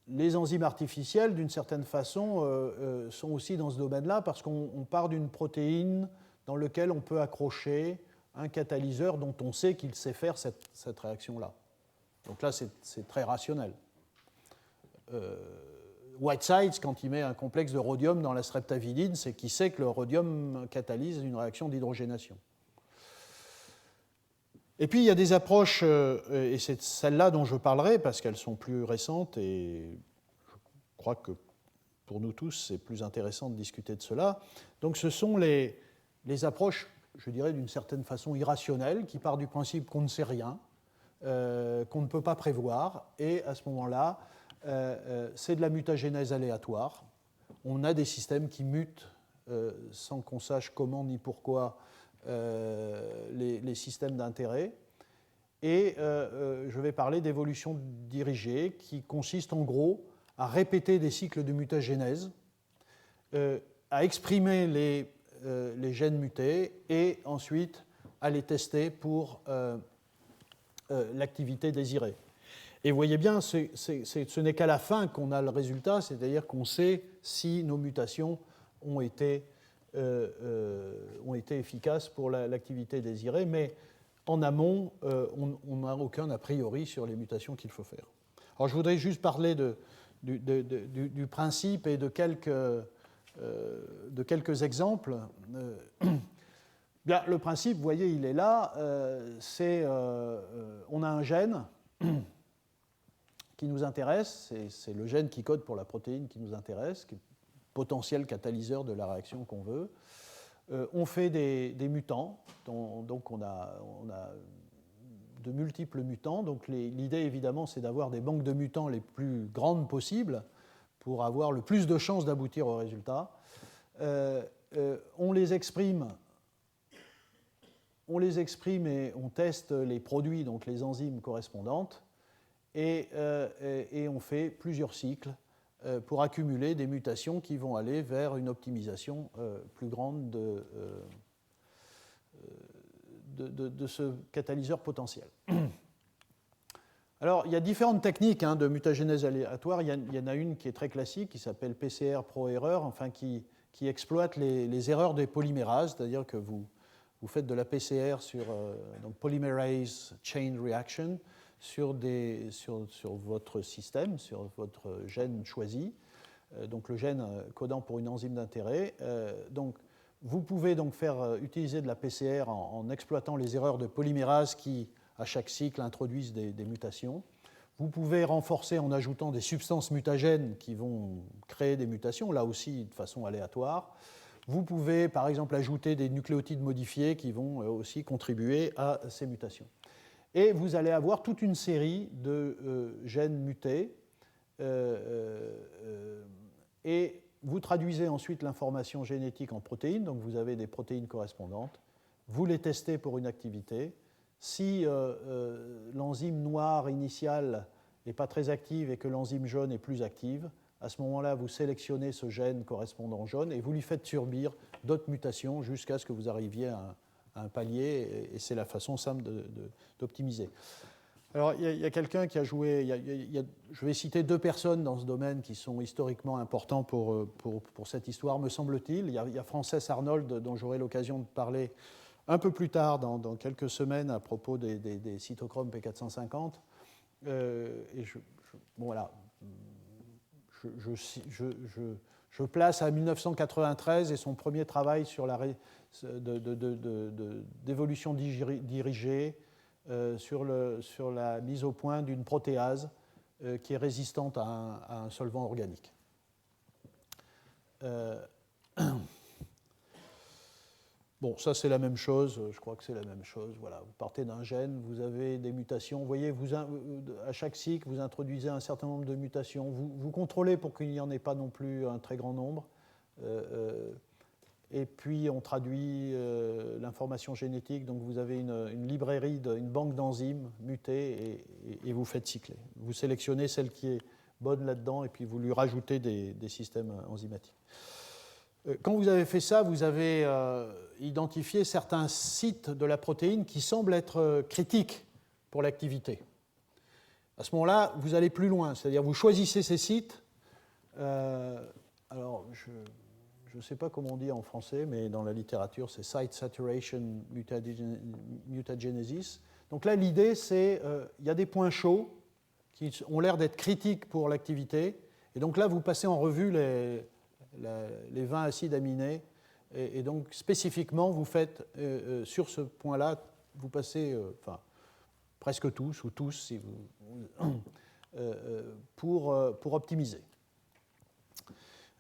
[SPEAKER 1] Les enzymes artificielles, d'une certaine façon, sont aussi dans ce domaine-là parce qu'on part d'une protéine dans laquelle on peut accrocher un catalyseur dont on sait qu'il sait faire cette réaction-là. Donc là, c'est très rationnel. Whitesides, quand il met un complexe de rhodium dans la streptavidine, c'est qu'il sait que le rhodium catalyse une réaction d'hydrogénation. Et puis, il y a des approches, et c'est celles-là dont je parlerai, parce qu'elles sont plus récentes, et je crois que pour nous tous, c'est plus intéressant de discuter de cela. Donc, ce sont les approches, je dirais, d'une certaine façon irrationnelles, qui partent du principe qu'on ne sait rien, qu'on ne peut pas prévoir, et à ce moment-là, c'est de la mutagénèse aléatoire. On a des systèmes qui mutent sans qu'on sache comment ni pourquoi les systèmes d'intérêt. Et je vais parler d'évolution dirigée qui consiste en gros à répéter des cycles de mutagénèse, à exprimer les gènes mutés et ensuite à les tester pour l'activité désirée. Et vous voyez bien, ce n'est qu'à la fin qu'on a le résultat, c'est-à-dire qu'on sait si nos mutations ont été efficaces pour l'activité désirée, mais en amont, on n'a aucun a priori sur les mutations qu'il faut faire. Alors je voudrais juste parler du principe et de quelques exemples. Bien, le principe, vous voyez, il est là, on a un gène qui nous intéresse, c'est le gène qui code pour la protéine qui nous intéresse, qui est potentiel catalyseur de la réaction qu'on veut. On fait des mutants, donc on a de multiples mutants. Donc l'idée, évidemment, c'est d'avoir des banques de mutants les plus grandes possibles pour avoir le plus de chances d'aboutir au résultat. On les exprime et on teste les produits, donc les enzymes correspondantes, et on fait plusieurs cycles pour accumuler des mutations qui vont aller vers une optimisation plus grande de ce catalyseur potentiel. Alors, il y a différentes techniques de mutagénèse aléatoire. Il y en a une qui est très classique, qui s'appelle PCR pro-erreur, enfin qui exploite les erreurs des polymérases, c'est-à-dire que vous faites de la PCR sur donc polymerase chain reaction sur votre système, sur votre gène choisi, donc le gène codant pour une enzyme d'intérêt. Donc, vous pouvez donc utiliser de la PCR en exploitant les erreurs de polymérase qui, à chaque cycle, introduisent des mutations. Vous pouvez renforcer en ajoutant des substances mutagènes qui vont créer des mutations, là aussi de façon aléatoire. Vous pouvez, par exemple, ajouter des nucléotides modifiés qui vont aussi contribuer à ces mutations. Et vous allez avoir toute une série de gènes mutés. Et vous traduisez ensuite l'information génétique en protéines, donc vous avez des protéines correspondantes. Vous les testez pour une activité. Si l'enzyme noire initiale n'est pas très active et que l'enzyme jaune est plus active, à ce moment-là, vous sélectionnez ce gène correspondant jaune et vous lui faites subir d'autres mutations jusqu'à ce que vous arriviez à un palier, et c'est la façon simple d'optimiser. Alors, il y a quelqu'un qui a joué, je vais citer 2 personnes dans ce domaine qui sont historiquement importants pour cette histoire, me semble-t-il. Il y a Frances Arnold, dont j'aurai l'occasion de parler un peu plus tard, dans quelques semaines, à propos des cytochromes P450. Voilà. Je place à 1993 et son premier travail sur d'évolution dirigée sur la mise au point d'une protéase qui est résistante à un solvant organique. Bon, ça c'est la même chose, je crois que c'est la même chose. Voilà, vous partez d'un gène, vous avez des mutations. Vous voyez, à chaque cycle, vous introduisez un certain nombre de mutations. Vous contrôlez pour qu'il n'y en ait pas non plus un très grand nombre. Et puis on traduit l'information génétique. Donc vous avez une librairie, une banque d'enzymes mutées et vous faites cycler. Vous sélectionnez celle qui est bonne là-dedans et puis vous lui rajoutez des systèmes enzymatiques. Quand vous avez fait ça, vous avez identifié certains sites de la protéine qui semblent être critiques pour l'activité. À ce moment-là, vous allez plus loin, c'est-à-dire vous choisissez ces sites. Alors, je ne sais pas comment on dit en français, mais dans la littérature, c'est Site Saturation Mutagenesis. Donc là, l'idée, c'est il y a des points chauds qui ont l'air d'être critiques pour l'activité. Et donc là, vous passez en revue les 20 acides aminés, et donc spécifiquement, vous faites sur ce point-là, vous passez, presque tous, ou tous, si vous, pour optimiser.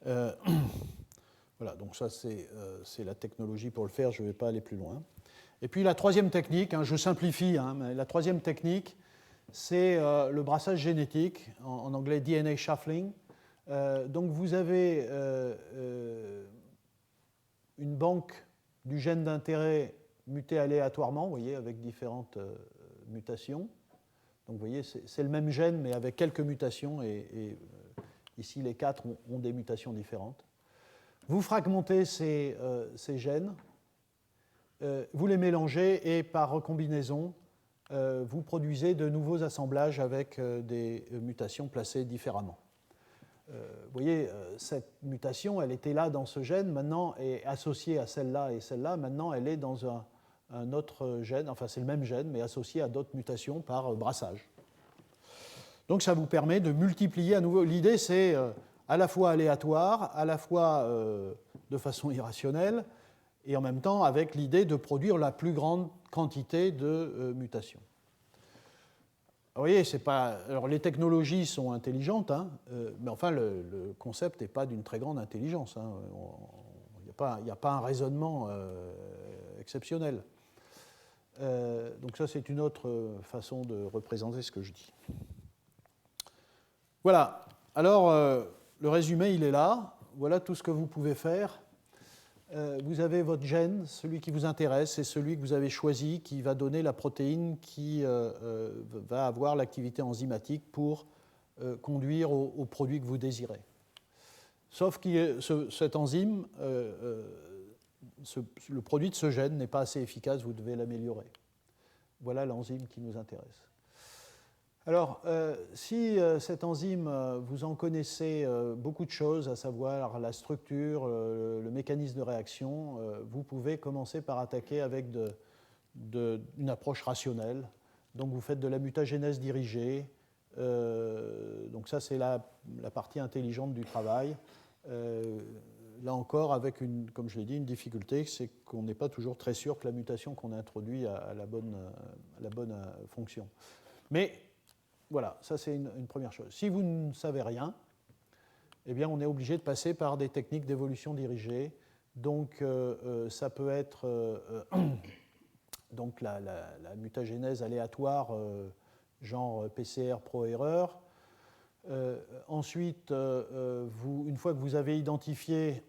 [SPEAKER 1] Voilà, donc ça c'est la technologie pour le faire, je ne vais pas aller plus loin. Et puis la troisième technique, je simplifie, mais la troisième technique, c'est le brassage génétique, en anglais DNA shuffling. Donc vous avez une banque du gène d'intérêt muté aléatoirement, vous voyez, avec différentes mutations. Donc vous voyez, c'est le même gène, mais avec quelques mutations, et ici les 4 ont des mutations différentes. Vous fragmentez ces gènes, vous les mélangez, et par recombinaison, vous produisez de nouveaux assemblages avec des mutations placées différemment. Vous voyez, cette mutation, elle était là dans ce gène, maintenant est associée à celle-là et celle-là, maintenant elle est dans un autre gène, enfin c'est le même gène, mais associé à d'autres mutations par brassage. Donc ça vous permet de multiplier à nouveau. L'idée, c'est à la fois aléatoire, à la fois de façon irrationnelle, et en même temps avec l'idée de produire la plus grande quantité de mutations. Vous voyez, c'est pas. Alors les technologies sont intelligentes, mais enfin le concept n'est pas d'une très grande intelligence. Il n'y a pas un raisonnement exceptionnel. Donc ça, c'est une autre façon de représenter ce que je dis. Voilà. Alors le résumé, il est là. Voilà tout ce que vous pouvez faire. Vous avez votre gène, celui qui vous intéresse, c'est celui que vous avez choisi, qui va donner la protéine qui va avoir l'activité enzymatique pour conduire au produit que vous désirez. Sauf que cette enzyme, le produit de ce gène n'est pas assez efficace, vous devez l'améliorer. Voilà l'enzyme qui nous intéresse. Alors, si cette enzyme, vous en connaissez beaucoup de choses, à savoir la structure, le mécanisme de réaction, vous pouvez commencer par attaquer avec une approche rationnelle. Donc, vous faites de la mutagénèse dirigée. Donc, ça, c'est la partie intelligente du travail. Là encore, avec, comme je l'ai dit, une difficulté, c'est qu'on n'est pas toujours très sûr que la mutation qu'on a introduite a la bonne fonction. Mais voilà, ça c'est une première chose. Si vous ne savez rien, eh bien, on est obligé de passer par des techniques d'évolution dirigée. Donc, ça peut être donc la mutagénèse aléatoire, genre PCR pro-erreur. Ensuite, une fois que vous avez identifié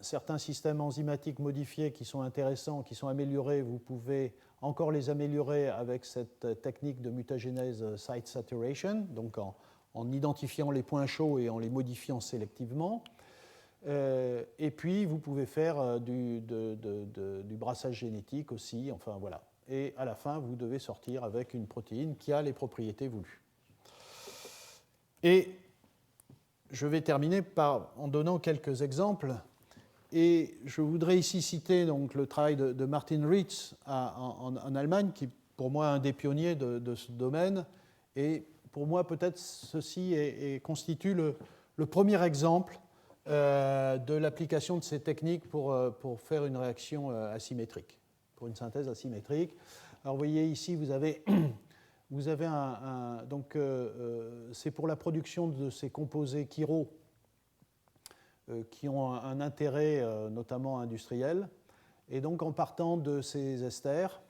[SPEAKER 1] certains systèmes enzymatiques modifiés qui sont intéressants, qui sont améliorés, vous pouvez encore les améliorer avec cette technique de mutagénèse site saturation, donc en identifiant les points chauds et en les modifiant sélectivement. Et puis, vous pouvez faire du brassage génétique aussi, enfin voilà. Et à la fin, vous devez sortir avec une protéine qui a les propriétés voulues. Et je vais terminer en donnant quelques exemples. Et je voudrais ici citer donc, le travail de Martin Ritz en Allemagne, qui pour moi est un des pionniers de ce domaine. Et pour moi, peut-être ceci constitue le premier exemple de l'application de ces techniques pour faire une réaction asymétrique, pour une synthèse asymétrique. Alors vous voyez ici, vous avez donc c'est pour la production de ces composés chiro qui ont un intérêt notamment industriel. Et donc en partant de ces esters,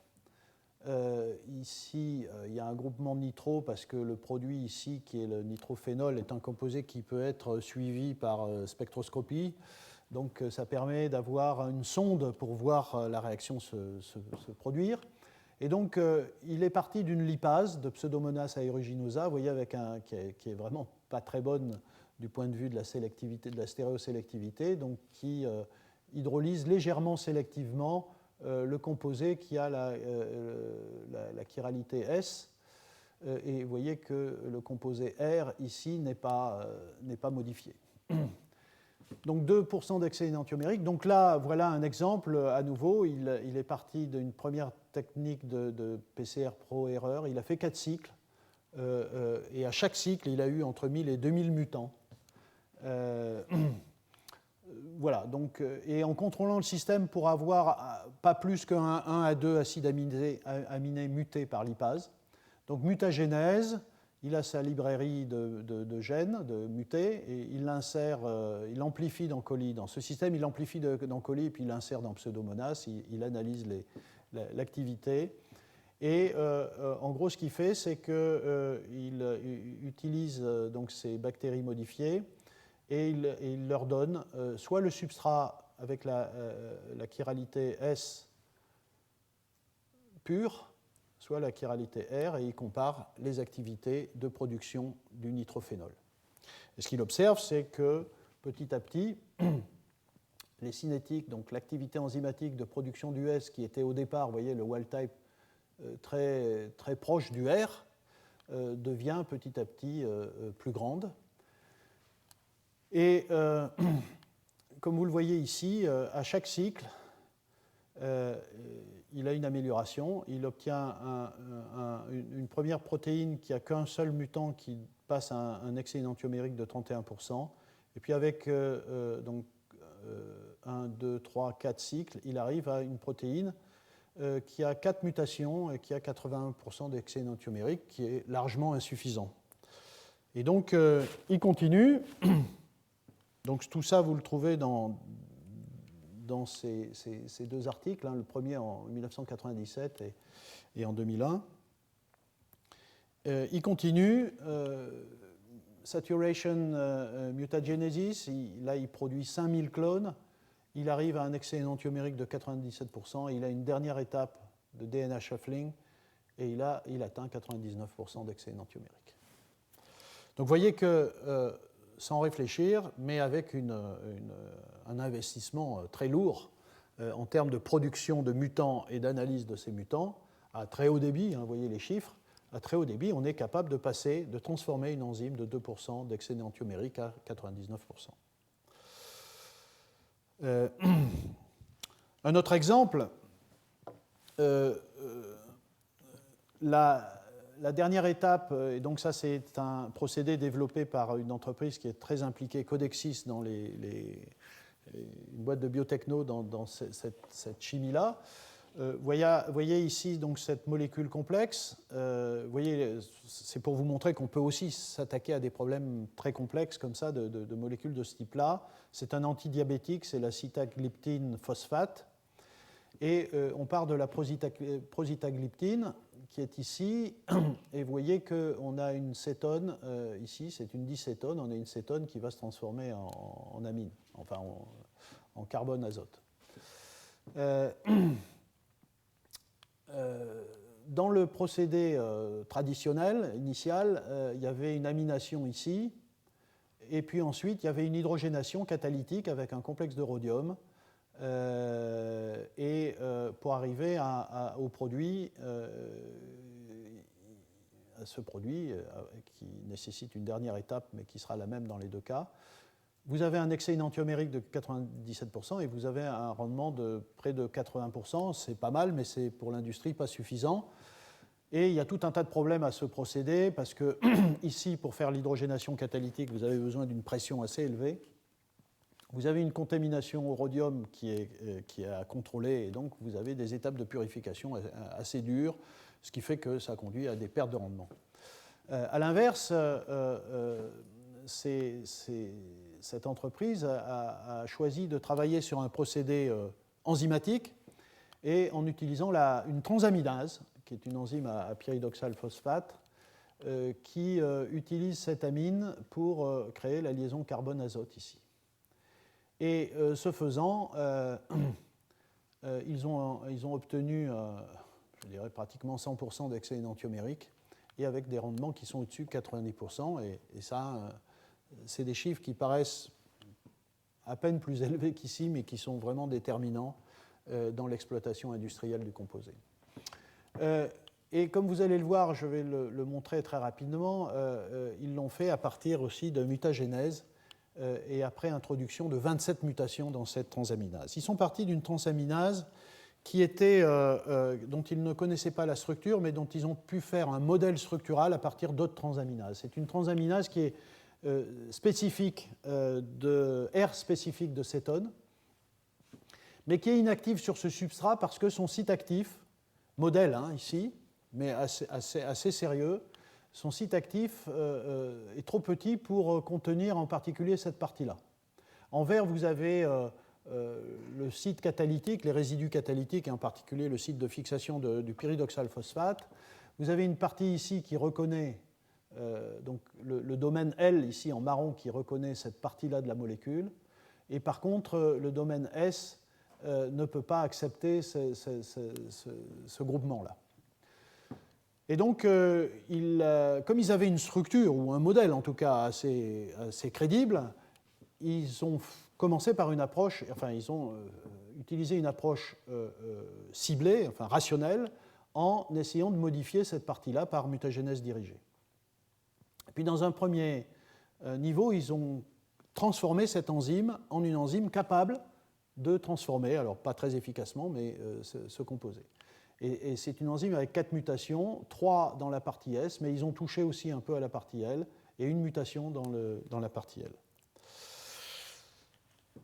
[SPEAKER 1] ici il y a un groupement de nitro parce que le produit ici qui est le nitrophénol est un composé qui peut être suivi par spectroscopie. Donc ça permet d'avoir une sonde pour voir la réaction se produire. Et donc, il est parti d'une lipase de Pseudomonas aeruginosa, vous voyez, qui est vraiment pas très bonne du point de vue de la sélectivité, de la stéréosélectivité, donc qui hydrolyse légèrement sélectivement le composé qui a la chiralité S. Et vous voyez que le composé R ici n'est pas modifié. Donc 2% d'excès énantiomérique. Donc là, voilà un exemple à nouveau. Il est parti d'une première technique de PCR pro-erreur. Il a fait 4 cycles. Et à chaque cycle, il a eu entre 1000 et 2000 mutants. Voilà. Donc, et en contrôlant le système pour avoir pas plus qu'un 1 à 2 acides aminés mutés par lipase. Donc mutagénèse. Il a sa librairie de gènes, de mutés, et il l'insère, il amplifie dans coli. Dans ce système, il amplifie dans coli, et puis il l'insère dans Pseudomonas, il analyse l'activité. Et en gros, ce qu'il fait, c'est qu'il utilise donc ces bactéries modifiées, et il leur donne soit le substrat avec la chiralité S pure, soit la chiralité R, et il compare les activités de production du nitrophénol. Et ce qu'il observe, c'est que petit à petit, les cinétiques, donc l'activité enzymatique de production du S, qui était au départ, vous voyez, le wild type très, très proche du R, devient petit à petit plus grande. Et comme vous le voyez ici, à chaque cycle, il a une amélioration. Il obtient une première protéine qui n'a qu'un seul mutant qui passe à un excès énantiomérique de 31%. Et puis avec donc, 1, 2, 3, 4 cycles, il arrive à une protéine qui a 4 mutations et qui a 81% d'excès énantiomérique, qui est largement insuffisant. Et donc, il continue. Donc tout ça, vous le trouvez dans ces deux articles, hein, le premier en 1997 et en 2001. Il continue, saturation mutagenesis, là il produit 5000 clones, il arrive à un excès énantiomérique de 97%, et il a une dernière étape de DNA shuffling, et il atteint 99% d'excès énantiomérique. Donc vous voyez que sans réfléchir, mais avec un investissement très lourd en termes de production de mutants et d'analyse de ces mutants, à très haut débit, hein, vous voyez les chiffres, à très haut débit, on est capable de transformer une enzyme de 2% d'excès énantiomérique à 99%. Un autre exemple, la dernière étape, et donc ça c'est un procédé développé par une entreprise qui est très impliquée, Codexis, dans une boîte de biotechno dans cette chimie-là. Voyez ici donc cette molécule complexe. Voyez, c'est pour vous montrer qu'on peut aussi s'attaquer à des problèmes très complexes comme ça de molécules de ce type-là. C'est un antidiabétique, c'est la sitagliptine phosphate. Et on part de la prositagliptine qui est ici. Et vous voyez qu'on a une cétone ici, c'est une dicétone. On a une cétone qui va se transformer en amine, enfin en carbone azote. Dans le procédé traditionnel, initial, il y avait une amination ici, et puis ensuite il y avait une hydrogénation catalytique avec un complexe de rhodium, et pour arriver au produit, à ce produit qui nécessite une dernière étape, mais qui sera la même dans les deux cas, vous avez un excès énantiomérique de 97% et vous avez un rendement de près de 80%. C'est pas mal, mais c'est pour l'industrie pas suffisant. Et il y a tout un tas de problèmes à ce procédé, parce que ici, pour faire l'hydrogénation catalytique, vous avez besoin d'une pression assez élevée. Vous avez une contamination au rhodium qui est à contrôler, et donc vous avez des étapes de purification assez dures, ce qui fait que ça conduit à des pertes de rendement. À l'inverse, cette entreprise a choisi de travailler sur un procédé enzymatique et en utilisant une transaminase, qui est une enzyme à pyridoxal phosphate, qui utilise cette amine pour créer la liaison carbone-azote ici. Et ce faisant, ils ont obtenu, je dirais, pratiquement 100% d'excès énantiomérique, et avec des rendements qui sont au-dessus de 90%, et ça, c'est des chiffres qui paraissent à peine plus élevés qu'ici, mais qui sont vraiment déterminants dans l'exploitation industrielle du composé. Et comme vous allez le voir, je vais le montrer très rapidement, ils l'ont fait à partir aussi de mutagénèse et après introduction de 27 mutations dans cette transaminase. Ils sont partis d'une transaminase dont ils ne connaissaient pas la structure, mais dont ils ont pu faire un modèle structural à partir d'autres transaminases. C'est une transaminase qui est spécifique R spécifique de cétone, mais qui est inactive sur ce substrat parce que son site actif, modèle ici, mais assez sérieux, son site actif est trop petit pour contenir en particulier cette partie-là. En vert, vous avez le site catalytique, les résidus catalytiques, et en particulier le site de fixation du pyridoxal phosphate. Vous avez une partie ici qui reconnaît donc le domaine L, ici en marron, qui reconnaît cette partie-là de la molécule. Et par contre, le domaine S ne peut pas accepter ce groupement-là. Et donc, comme ils avaient une structure, ou un modèle en tout cas assez crédible, ils ont commencé par une approche, enfin ils ont utilisé une approche ciblée, enfin rationnelle, en essayant de modifier cette partie-là par mutagénèse dirigée. Et puis dans un premier niveau, ils ont transformé cette enzyme en une enzyme capable de transformer, alors pas très efficacement, mais ce composé. Et c'est une enzyme avec 4 mutations, 3 dans la partie S, mais ils ont touché aussi un peu à la partie L, et une mutation dans la partie L.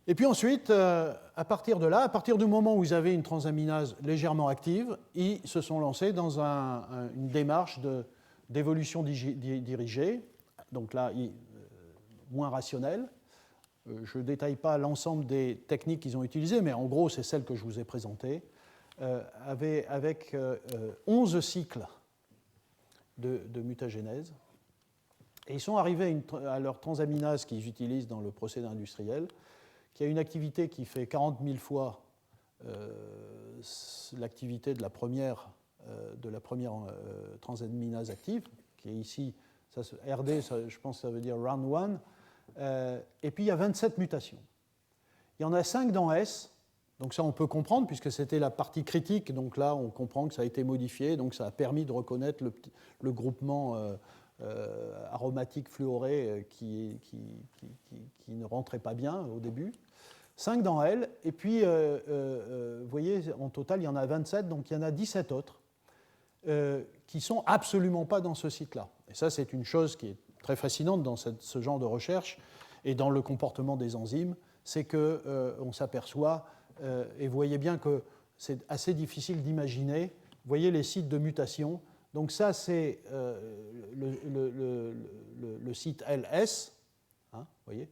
[SPEAKER 1] Et puis ensuite, à partir de là, à partir du moment où ils avaient une transaminase légèrement active, ils se sont lancés dans une démarche d'évolution dirigée, donc là, moins rationnelle. Je ne détaille pas l'ensemble des techniques qu'ils ont utilisées, mais en gros, c'est celle que je vous ai présentée, avec 11 cycles de mutagénèse. Et ils sont arrivés à leur transaminase qu'ils utilisent dans le procédé industriel, qui a une activité qui fait 40 000 fois l'activité de la première transaminase active, qui est ici, RD, je pense que ça veut dire round 1, et puis il y a 27 mutations. Il y en a 5 dans S, Donc ça, on peut comprendre, puisque c'était la partie critique. Donc là, on comprend que ça a été modifié. Donc ça a permis de reconnaître le groupement aromatique fluoré qui ne rentrait pas bien au début. 5 dans L. Et puis, vous voyez, en total, il y en a 27. Donc il y en a 17 autres qui ne sont absolument pas dans ce site-là. Et ça, c'est une chose qui est très fascinante dans ce genre de recherche et dans le comportement des enzymes, c'est qu'on s'aperçoit, et vous voyez bien que c'est assez difficile d'imaginer, vous voyez les sites de mutation. Donc ça, c'est le site LS, hein, vous voyez.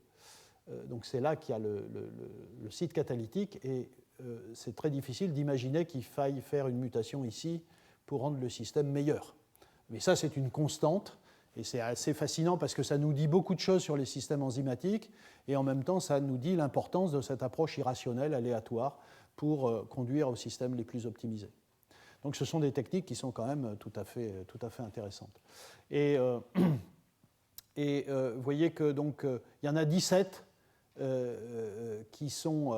[SPEAKER 1] Donc c'est là qu'il y a le site catalytique, et c'est très difficile d'imaginer qu'il faille faire une mutation ici pour rendre le système meilleur. Mais ça, c'est une constante, et c'est assez fascinant parce que ça nous dit beaucoup de choses sur les systèmes enzymatiques, et en même temps, ça nous dit l'importance de cette approche irrationnelle, aléatoire, pour conduire aux systèmes les plus optimisés. Donc ce sont des techniques qui sont quand même tout à fait intéressantes. Et vous voyez que donc il y en a 17 qui sont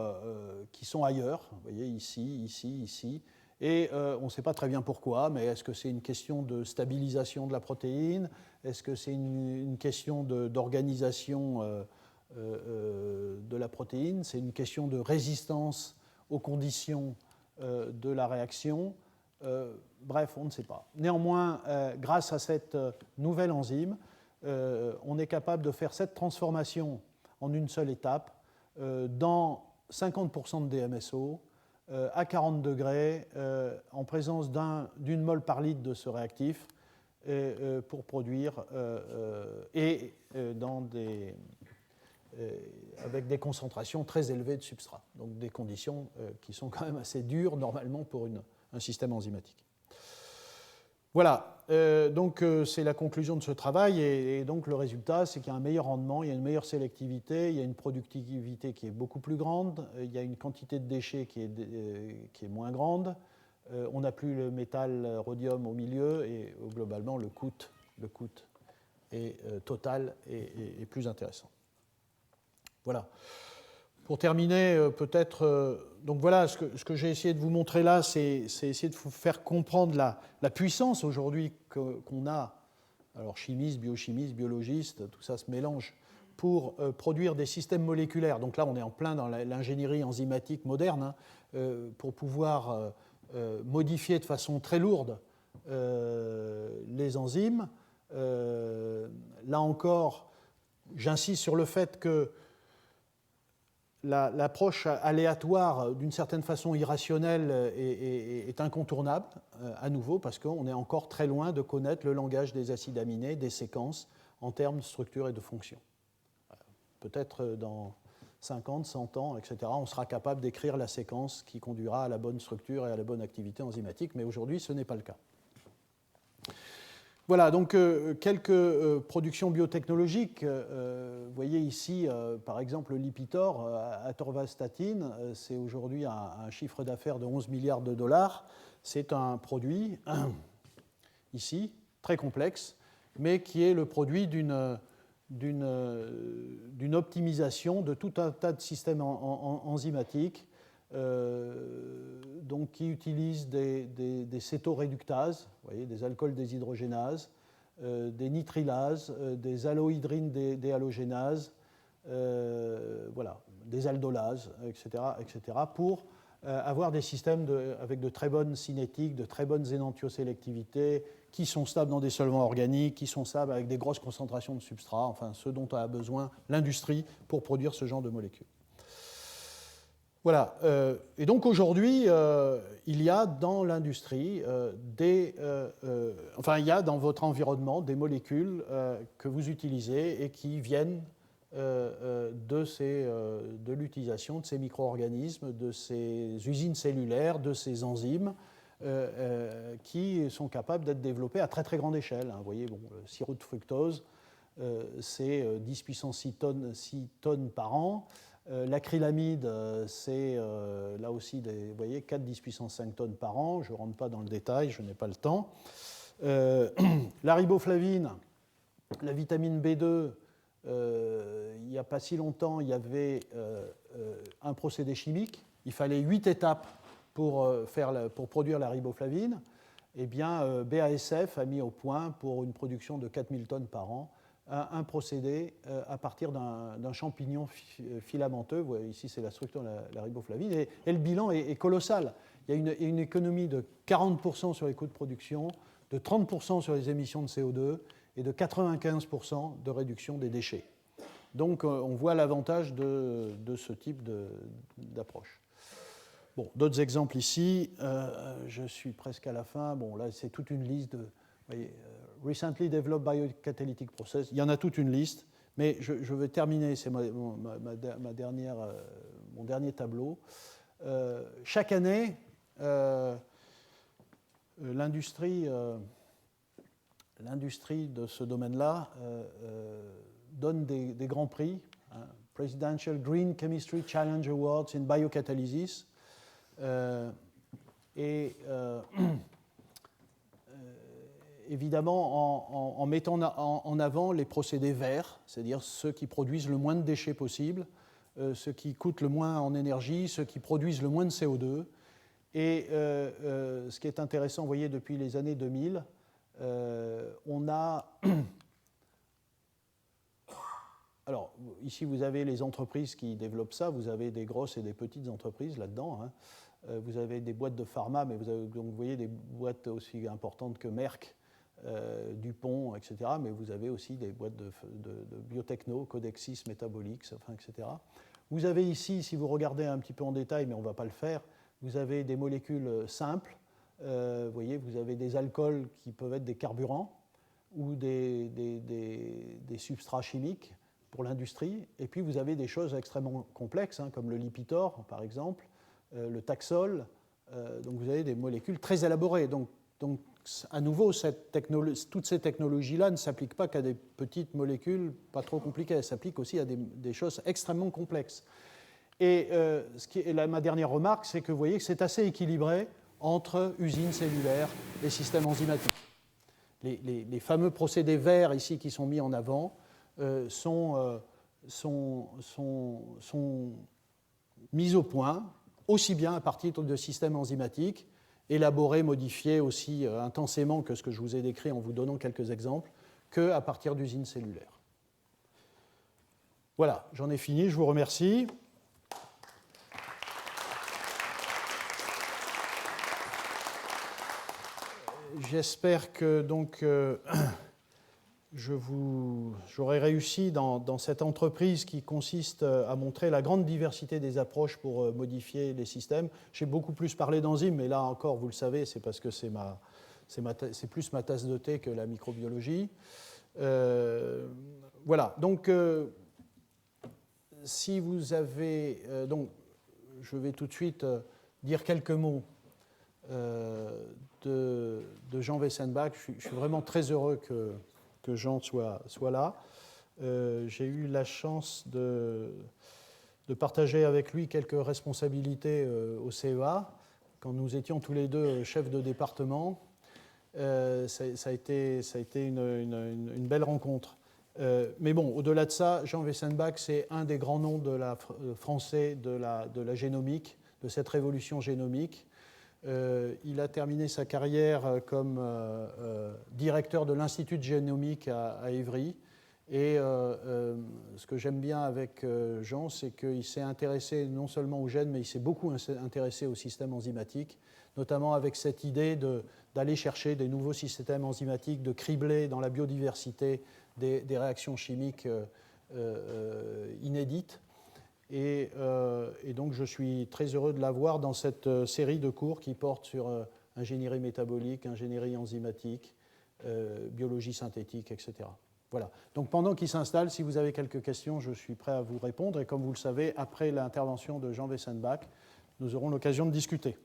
[SPEAKER 1] ailleurs. Vous voyez ici, ici, ici. Et on ne sait pas très bien pourquoi, mais est-ce que c'est une question de stabilisation de la protéine? Est-ce que c'est une question d'organisation de la protéine? C'est une question de résistance aux conditions de la réaction? Bref, on ne sait pas. Néanmoins, grâce à cette nouvelle enzyme, on est capable de faire cette transformation en une seule étape dans 50% de DMSO à 40 degrés en présence d'une mole par litre de ce réactif pour produire avec des concentrations très élevées de substrat. Donc des conditions qui sont quand même assez dures normalement pour un système enzymatique. Voilà, donc c'est la conclusion de ce travail, et donc le résultat, c'est qu'il y a un meilleur rendement, il y a une meilleure sélectivité, il y a une productivité qui est beaucoup plus grande, il y a une quantité de déchets qui est moins grande, on n'a plus le métal rhodium au milieu, et globalement le coût total est plus intéressant. Voilà. Pour terminer, peut-être, donc voilà, ce que j'ai essayé de vous montrer là, c'est essayer de vous faire comprendre la puissance aujourd'hui qu'on a, alors chimistes, biochimistes, biologistes, tout ça se mélange, pour produire des systèmes moléculaires. Donc là, on est en plein dans l'ingénierie enzymatique moderne, pour pouvoir modifier de façon très lourde les enzymes. Là encore, j'insiste sur le fait que l'approche aléatoire, d'une certaine façon irrationnelle, est incontournable, à nouveau, parce qu'on est encore très loin de connaître le langage des acides aminés, des séquences, en termes de structure et de fonction. Peut-être dans 50, 100 ans, etc., on sera capable d'écrire la séquence qui conduira à la bonne structure et à la bonne activité enzymatique, mais aujourd'hui, ce n'est pas le cas. Voilà, donc quelques productions biotechnologiques. Vous voyez ici, par exemple, le Lipitor, atorvastatin, c'est aujourd'hui un chiffre d'affaires de 11 milliards de dollars. C'est un produit, ici, très complexe, mais qui est le produit d'une optimisation de tout un tas de systèmes enzymatiques, donc qui utilisent des cétoréductases, vous voyez, des alcools déshydrogénases, des nitrilases, des allohydrines déhalogénases, voilà, des aldolases, etc., pour avoir des systèmes avec de très bonnes cinétiques, de très bonnes énantiosélectivités, qui sont stables dans des solvants organiques, qui sont stables avec des grosses concentrations de substrats, enfin ce dont a besoin l'industrie pour produire ce genre de molécules. Voilà. Et donc aujourd'hui, il y a dans l'industrie il y a dans votre environnement des molécules que vous utilisez et qui viennent de l'utilisation de ces micro-organismes, de ces usines cellulaires, de ces enzymes qui sont capables d'être développés à très très grande échelle. Vous voyez, bon, le sirop de fructose, c'est 10 puissance 6 tonnes par an. L'acrylamide, c'est là aussi, vous voyez, 4 10 puissance 5 tonnes par an. Je ne rentre pas dans le détail, je n'ai pas le temps. La riboflavine, la vitamine B2, il n'y a pas si longtemps, il y avait un procédé chimique il fallait 8 étapes pour produire la riboflavine. Eh bien, BASF a mis au point, pour une production de 4000 tonnes par an, un procédé à partir d'un champignon filamenteux. Vous voyez, ici, c'est la structure de la riboflavine. Et le bilan est colossal. Il y a une économie de 40% sur les coûts de production, de 30% sur les émissions de CO2 et de 95% de réduction des déchets. Donc, on voit l'avantage de ce type d'approche. Bon, d'autres exemples ici. Je suis presque à la fin. Bon, là, c'est toute une liste de... Vous voyez, Recently Developed Biocatalytic Process. Il y en a toute une liste, mais je vais terminer. C'est mon dernier tableau. Chaque année, l'industrie de ce domaine-là donne des grands prix, hein, Presidential Green Chemistry Challenge Awards in Biocatalysis, évidemment en mettant en avant les procédés verts, c'est-à-dire ceux qui produisent le moins de déchets possible, ceux qui coûtent le moins en énergie, ceux qui produisent le moins de CO2. Et ce qui est intéressant, vous voyez, depuis les années 2000, on a... Alors, ici, vous avez les entreprises qui développent ça. Vous avez des grosses et des petites entreprises là-dedans, hein. Vous avez des boîtes de pharma, mais donc, vous voyez des boîtes aussi importantes que Merck, Dupont, etc. Mais vous avez aussi des boîtes de biotechno, Codexis, Metabolics, enfin, etc. Vous avez ici, si vous regardez un petit peu en détail, mais on ne va pas le faire, vous avez des molécules simples. Vous voyez, vous avez des alcools qui peuvent être des carburants ou des substrats chimiques pour l'industrie. Et puis, vous avez des choses extrêmement complexes, hein, comme le Lipitor, par exemple, le Taxol. Donc, vous avez des molécules très élaborées. Donc à nouveau, toutes ces technologies-là ne s'appliquent pas qu'à des petites molécules pas trop compliquées. Elles s'appliquent aussi à des choses extrêmement complexes. Et ma dernière remarque, c'est que vous voyez que c'est assez équilibré entre usines cellulaires et systèmes enzymatiques. Les fameux procédés verts ici qui sont mis en avant sont mis au point aussi bien à partir de systèmes enzymatiques, élaborés, modifiés aussi intensément que ce que je vous ai décrit en vous donnant quelques exemples, qu'à partir d'usines cellulaires. Voilà, j'en ai fini, je vous remercie. J'espère que donc j'aurai réussi dans cette entreprise qui consiste à montrer la grande diversité des approches pour modifier les systèmes. J'ai beaucoup plus parlé d'enzymes, mais là encore, vous le savez, c'est parce que c'est plus ma tasse de thé que la microbiologie. Voilà, donc si vous avez... donc, je vais tout de suite dire quelques mots de Jean Wessenbach. Je suis vraiment très heureux que Jean soit là. J'ai eu la chance de partager avec lui quelques responsabilités au CEA, quand nous étions tous les deux chefs de département. Ça a été une belle rencontre. Mais bon, au-delà de ça, Jean Wessenbach, c'est un des grands noms français de la génomique, de cette révolution génomique. Il a terminé sa carrière comme directeur de l'Institut de génomique à Évry. Et ce que j'aime bien avec Jean, c'est qu'il s'est intéressé non seulement aux gènes, mais il s'est beaucoup intéressé aux systèmes enzymatiques, notamment avec cette idée d'aller chercher des nouveaux systèmes enzymatiques, de cribler dans la biodiversité des réactions chimiques inédites. Et donc, je suis très heureux de l'avoir dans cette série de cours qui porte sur ingénierie métabolique, ingénierie enzymatique, biologie synthétique, etc. Voilà. Donc, pendant qu'il s'installe, si vous avez quelques questions, je suis prêt à vous répondre. Et comme vous le savez, après l'intervention de Jean Wessenbach, nous aurons l'occasion de discuter.